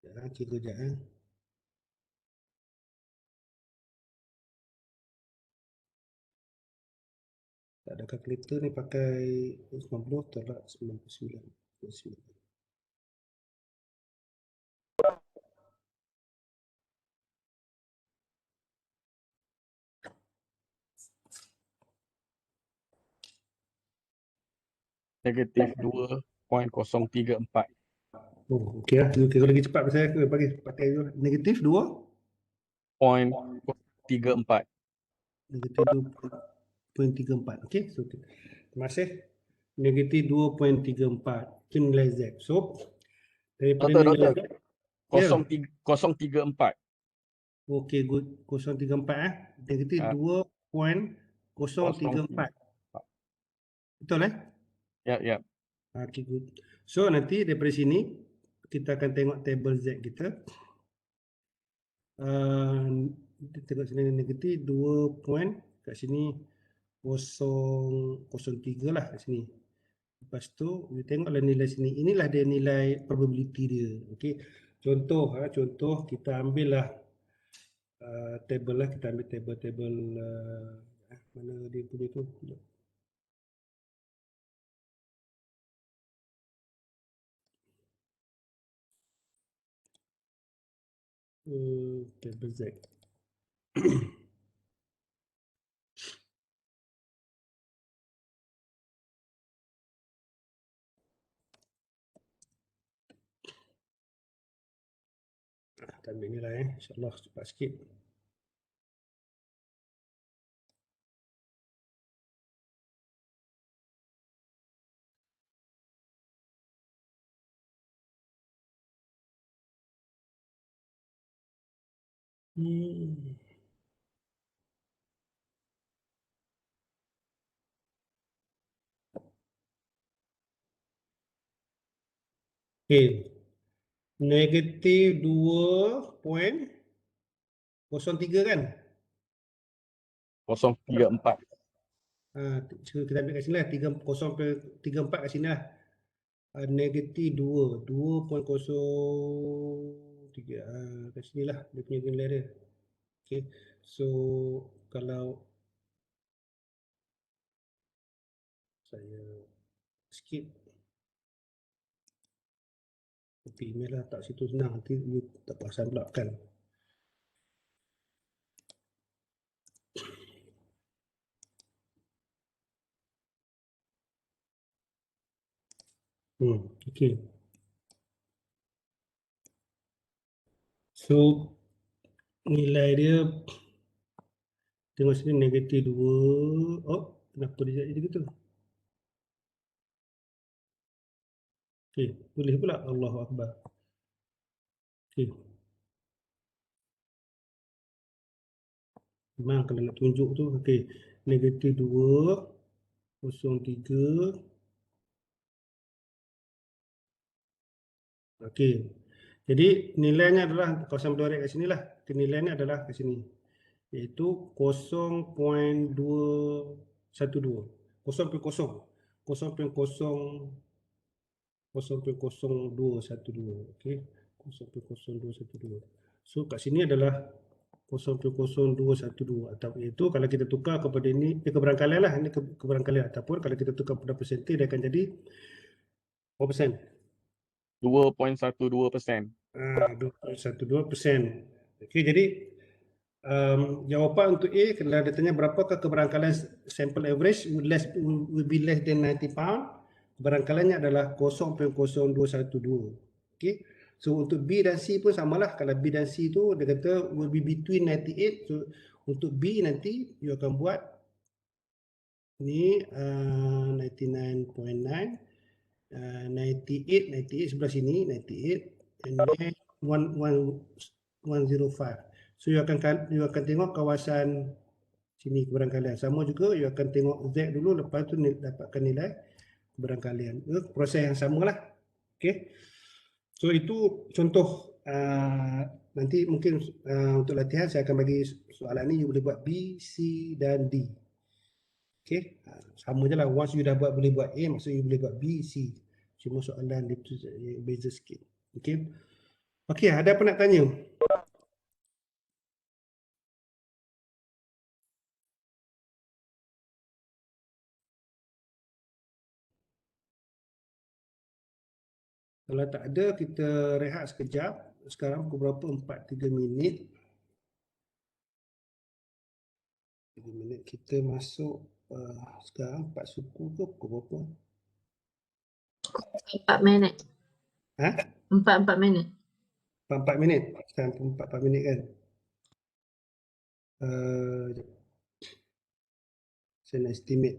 Kira sekejap. Tak ada kalkulator ni, pakai 90 tolak 99.9. Negatif 2.034. Oh, okey lah. Kira lagi cepat pasal aku pakai dulu. Negatif 2. 2.34. Negatif 2.34. Okey, so terima kasih. Negatif 2.34. Itu nilai Z. So, daripada Doktor, nilai doktor. Z, ya. 0.34. Okey, good. 0.34 Negatif Ah, 2.034. Betul Ya. Okey, good. So, nanti daripada sini, kita akan tengok table Z kita. Kita tengok sini negatif 2 point, kat sini 0.03 lah kat sini. Lepas tu, kita tengoklah nilai sini. Inilah dia nilai probability dia. Okey. Contoh kita ambil lah table lah. Kita ambil table mana dia punya tu. Table Z. Kita ambil ni lah InsyaAllah cepat sikit. Okay. Negatif 2.03 kan? 0.34. Kita ambil kat sini lah 0.34 kat sini lah. Negatif 2.03 kat sini lah dia punya nilai dia. Okay. So kalau saya skip copy email lah, tak situ senang, nanti you tak perasan pula kan. Okay. So nilai dia tengok sini negatif 2. Oh, kenapa dia jadi gitu? Okay, boleh pula. Allahu Akbar. Okay. Memang kalau nak tunjuk tu, okay. Negatif 2.03. Okey. Jadi nilainya adalah kawasan berdorik kat sini lah. Nilainya adalah kat sini. Iaitu 0.212. 0.0. 0.0212. Okey. 0.0212. So kat sini adalah 0.0212 atau itu kalau kita tukar kepada ini keberangkalian lah, ini keberangkalian, ataupun kalau kita tukar pada persentase dia akan jadi berapa persen? 2.12%. 2.12%. Okey, jadi jawapan untuk A, kalau dia tanya berapakah keberangkalian sample average will be less than 90 pound, keberangkaliannya adalah 0.0212. Okey. So untuk B dan C pun samalah. Kalau B dan C tu dia kata will be between 98. So untuk B nanti you akan buat ni 99.9, 98 sebelah sini, 98 and then 105. So you akan tengok kawasan sini keberangkalian. Sama juga you akan tengok Z dulu, lepas tu dapatkan nilai keberangkalian. Proses yang samalah. Okey. So itu contoh. Nanti mungkin untuk latihan saya akan bagi soalan ni, you boleh buat B, C dan D. Okey. Sama je lah. Once you dah boleh buat A, maksudnya you boleh buat B, C. Cuma soalan dia beza sikit. Okey. Okey, ada apa nak tanya? Kalau tak ada, kita rehat sekejap. Sekarang pukul berapa? 4.3 minit. 3 minit kita masuk sekarang 4 suku ke pukul berapa? 4 minit. Ha? 4 minit. 4 minit. Sekarang 4 minit kan? Jap. Saya nak estimate.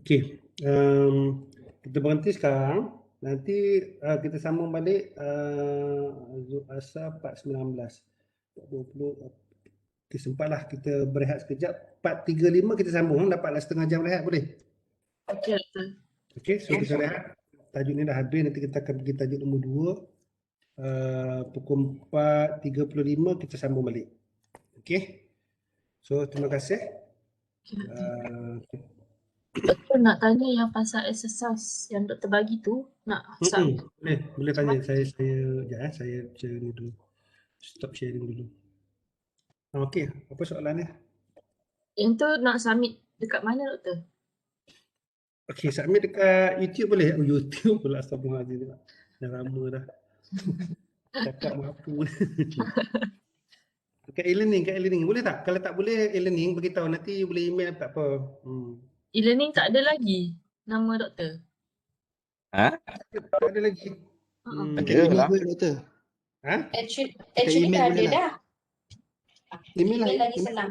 Okey, kita berhenti sekarang. Nanti kita sambung balik Zul Asar part 19. 20. Okey, sempatlah kita berehat sekejap. Part 35 kita sambung. Dapatlah setengah jam rehat boleh? Okey, Doktor. Okey, so kita rehat. Tajuk ni dah habis. Nanti kita akan pergi tajuk nombor 2. Pukul 4.35 kita sambung balik. Okey. So terima kasih. Okey, Doktor. Uh, Doktor nak tanya yang pasal exercise yang doktor bagi tu, nak submit boleh macam tanya. mana? Saya saya share ni dulu. Stop sharing dulu. Okey, apa soalannya? Yang tu nak submit dekat mana, Doktor? Okey, submit dekat YouTube boleh? Oh, YouTube pula, astagfirullahaladzim. Dah lama dah. Cakap mampu. Dekat e-learning. Boleh tak? Kalau tak boleh e-learning, beritahu. Nanti boleh email tak apa. E-learning tak ada lagi nama doktor. Ha? Tak ada lagi. Ada Dekat email lah. boleh Doktor. Ha? Actually email dah boleh ada lah. dah. Email lah. Email lagi senang.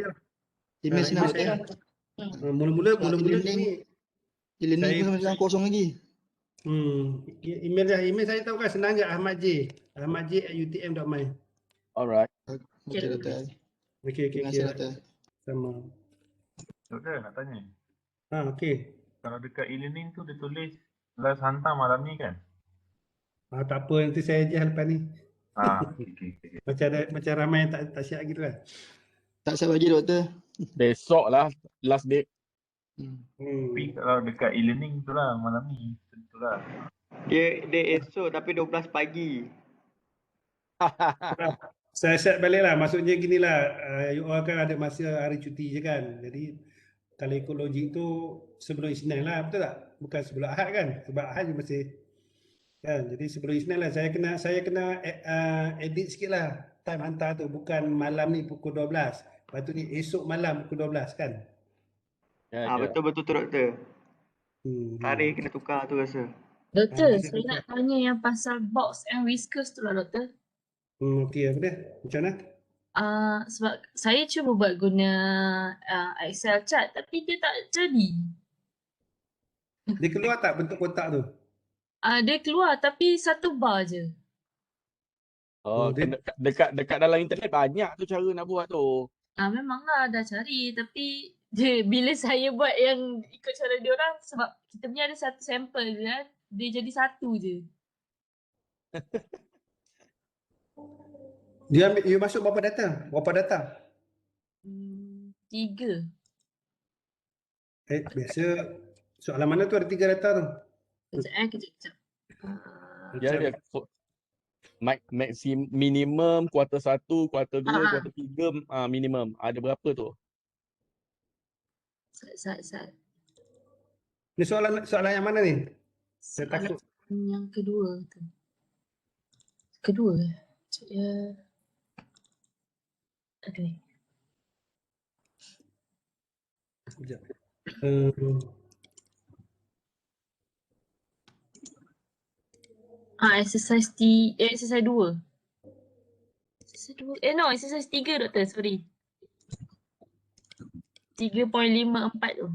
Email senang email saya. Doktor. Mula-mula e-learning ni E-learning saya- pun sampai kosong lagi. email saya tahu kan, senang je, Ahmad J. ahmadj@utm.my. Alright. Okey Doktor. Okey. Terima kasih Doktor. Sama. Doktor nak tanya. Okey. Kalau dekat e-learning tu dia tulis last hantar malam ni kan? Tak apa, nanti saya je lepas ni. Okey. Macam ramai yang tak siap gitu kan. Tak siap bagi Doktor. Besok lah last date. Tapi kalau dekat e-learning tu lah malam ni. Tentulah. Dia esok tapi 12 pagi. Saya set balik lah. Maksudnya gini lah. You all kan ada masa hari cuti je kan. Jadi kalau ikut logik tu sebelum Isnin lah. Betul tak? Bukan sebelum Ahad kan. Sebab Ahad je masih kan. Jadi sebelum Isnin lah. Saya kena edit sikit lah. Time hantar tu. Bukan malam ni pukul 12. Patutnya esok malam pukul 12 kan. Ya. Betul tu doktor. Tarikh kena tukar tu rasa. Doktor, Masih saya tukar. nak tanya yang pasal box and whiskers tu lah, Doktor. Okey, apa dia? Macam mana? Sebab saya cuba buat guna Excel chart tapi dia tak jadi. Dia keluar tak bentuk kotak tu? Dia keluar tapi satu bar je. Oh, dia- dekat dalam internet banyak tu cara nak buat tu. Memanglah dah cari tapi bila saya buat yang ikut cara dia orang sebab kita punya ada satu sampel je kan, dia jadi satu je. Dia ambil, you masuk berapa data? 3. Biasa soalan mana tu ada 3 data tu? Kejap. Dia minimum kuarter 1, kuarter 2, kuarter 3 minimum. Ada berapa tu? Sat. Ni soalan yang mana ni? Saya Soalan takut. yang kedua tu. Kedua. Okay. Sekejap. Exercise 2. Exercise 2. Exercise 3 doktor, sorry. 3.54 tu.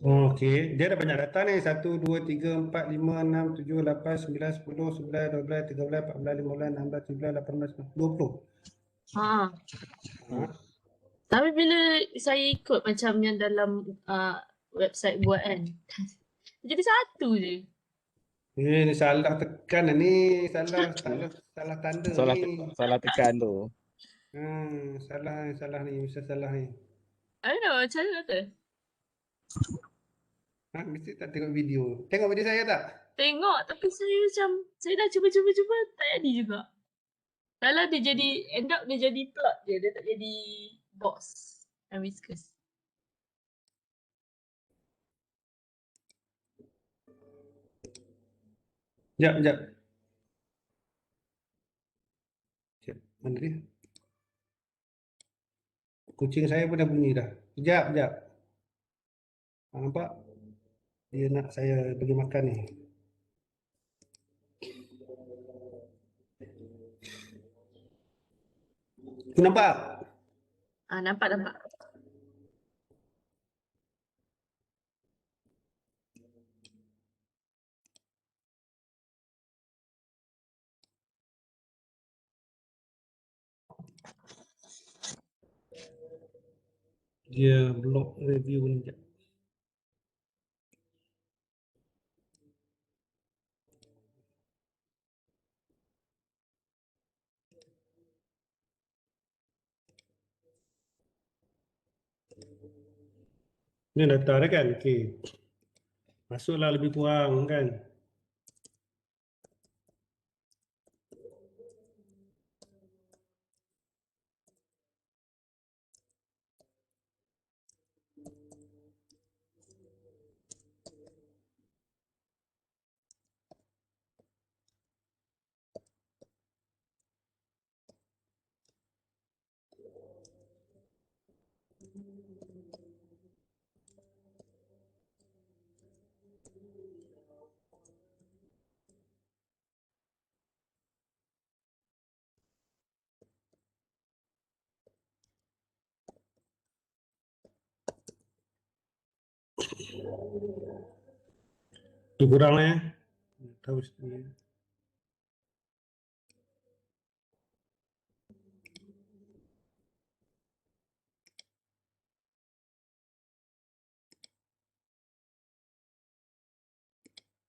Okey, dia ada banyak data ni. 1, 2, 3, 4, 5, 6, 7, 8, 9, 10, 11, 12, 13, 14, 15, 16, 17, 18, 20. Tapi bila saya ikut macam yang dalam website buat kan, jadi satu je. Ni salah tekan ni, salah tanda ni. Salah tekan tu. Salah ni, mesti salah ni. I don't know, macam mana doktor? Mesti tak tengok video. Tengok video saya tak? Tengok tapi saya dah cuba tak jadi juga. Kalau dia jadi end up dia jadi plot je, dia tak jadi box and whiskers. Sekejap. Mana dia? Kucing saya pun dah bunyi dah. Sekejap. Nampak? Dia nak saya bagi makan ni. Tu nampak? Nampak. Dia blog review ni jap. Ni data dia kan? Okey. Masuklah lebih kurang kan? Tu kurang lah ya. Tahu sendiri.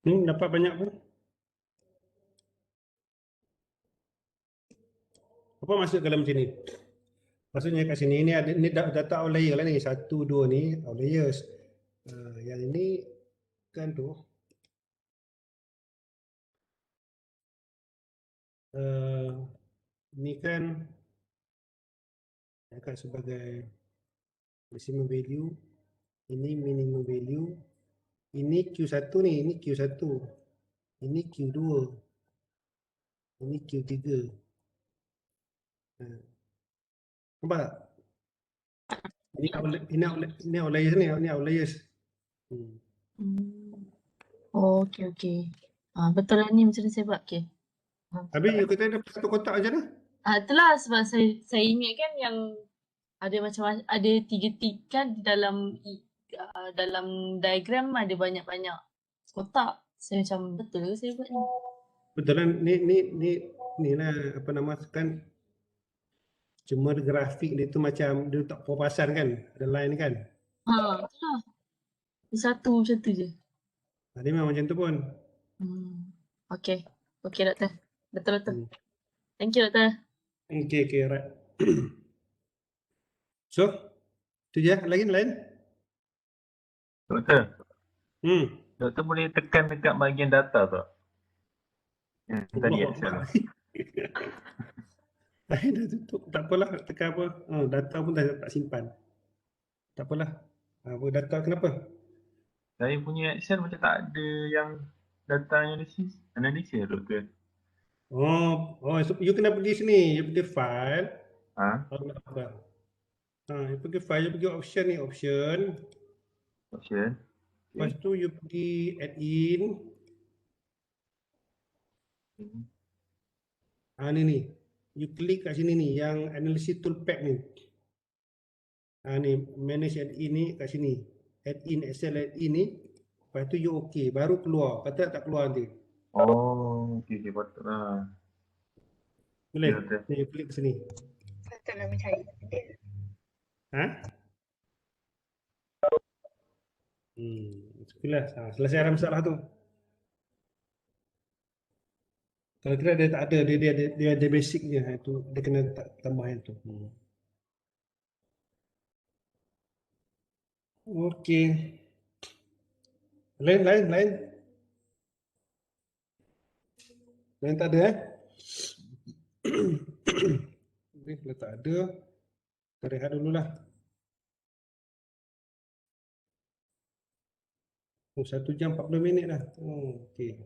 Dapat banyak pun. Apa masuk dalam sini? Maksudnya kat sini ni ada ni data outlier lah ni. 1, 2 ni outliers. Yang ini kan tu. Ni kan akan sebagai maximum value. Ini minimum value. Ini Q1 ni, ini Q1. Ini Q2. Ini Q3. Nampak tak? Ini outliers ni, ini outliers. Oh, okey. Betul lah ni macam mana saya buat. Okey. Habis kita ada satu kotak aja lah. Itulah sebab saya ingat kan yang ada macam ada 3 tick kan di dalam diagram ada banyak-banyak kotak. Saya macam betul ke saya buat ni? Betul lah, ni lah apa nama kan, cuma grafik dia tu macam dia tak papasan kan, ada line kan. Itulah. Satu macam tu je. Dia memang macam tu pun. Okey. Okey doktor. Betul. Thank you doktor. Okay, right. So, tu je, lain? Doktor, Hmm. doktor boleh tekan dekat bahagian data tak? Yang tadi Excel. Saya dah tutup, tak apalah, tekan apa. Data pun tak simpan. Tak apalah. Apa data kenapa? Saya punya Excel macam tak ada yang data analysis doktor. So you kena pergi sini, you pergi file. You pergi file, you pergi option ni, option. Lepas tu you pergi add in. Ni. You klik kat sini ni, yang analysis toolpack ni. Ni, manage add in ni kat sini. Add in, Excel add in ni. Lepas tu you okay, baru keluar. Patut tak keluar nanti. Okey, patutlah. Boleh? Betul. Ni you klik kat sini. Patutlah mencari. Sekilas. Selesai ada masalah tu. Kalau tidak dia tak ada, dia ada basicnya, itu dia kena tambah yang tu. Okey. Lain. Lain tak ada Kalau tak ada, kita rehat dululah. 1 jam 40 minit dah. Okey.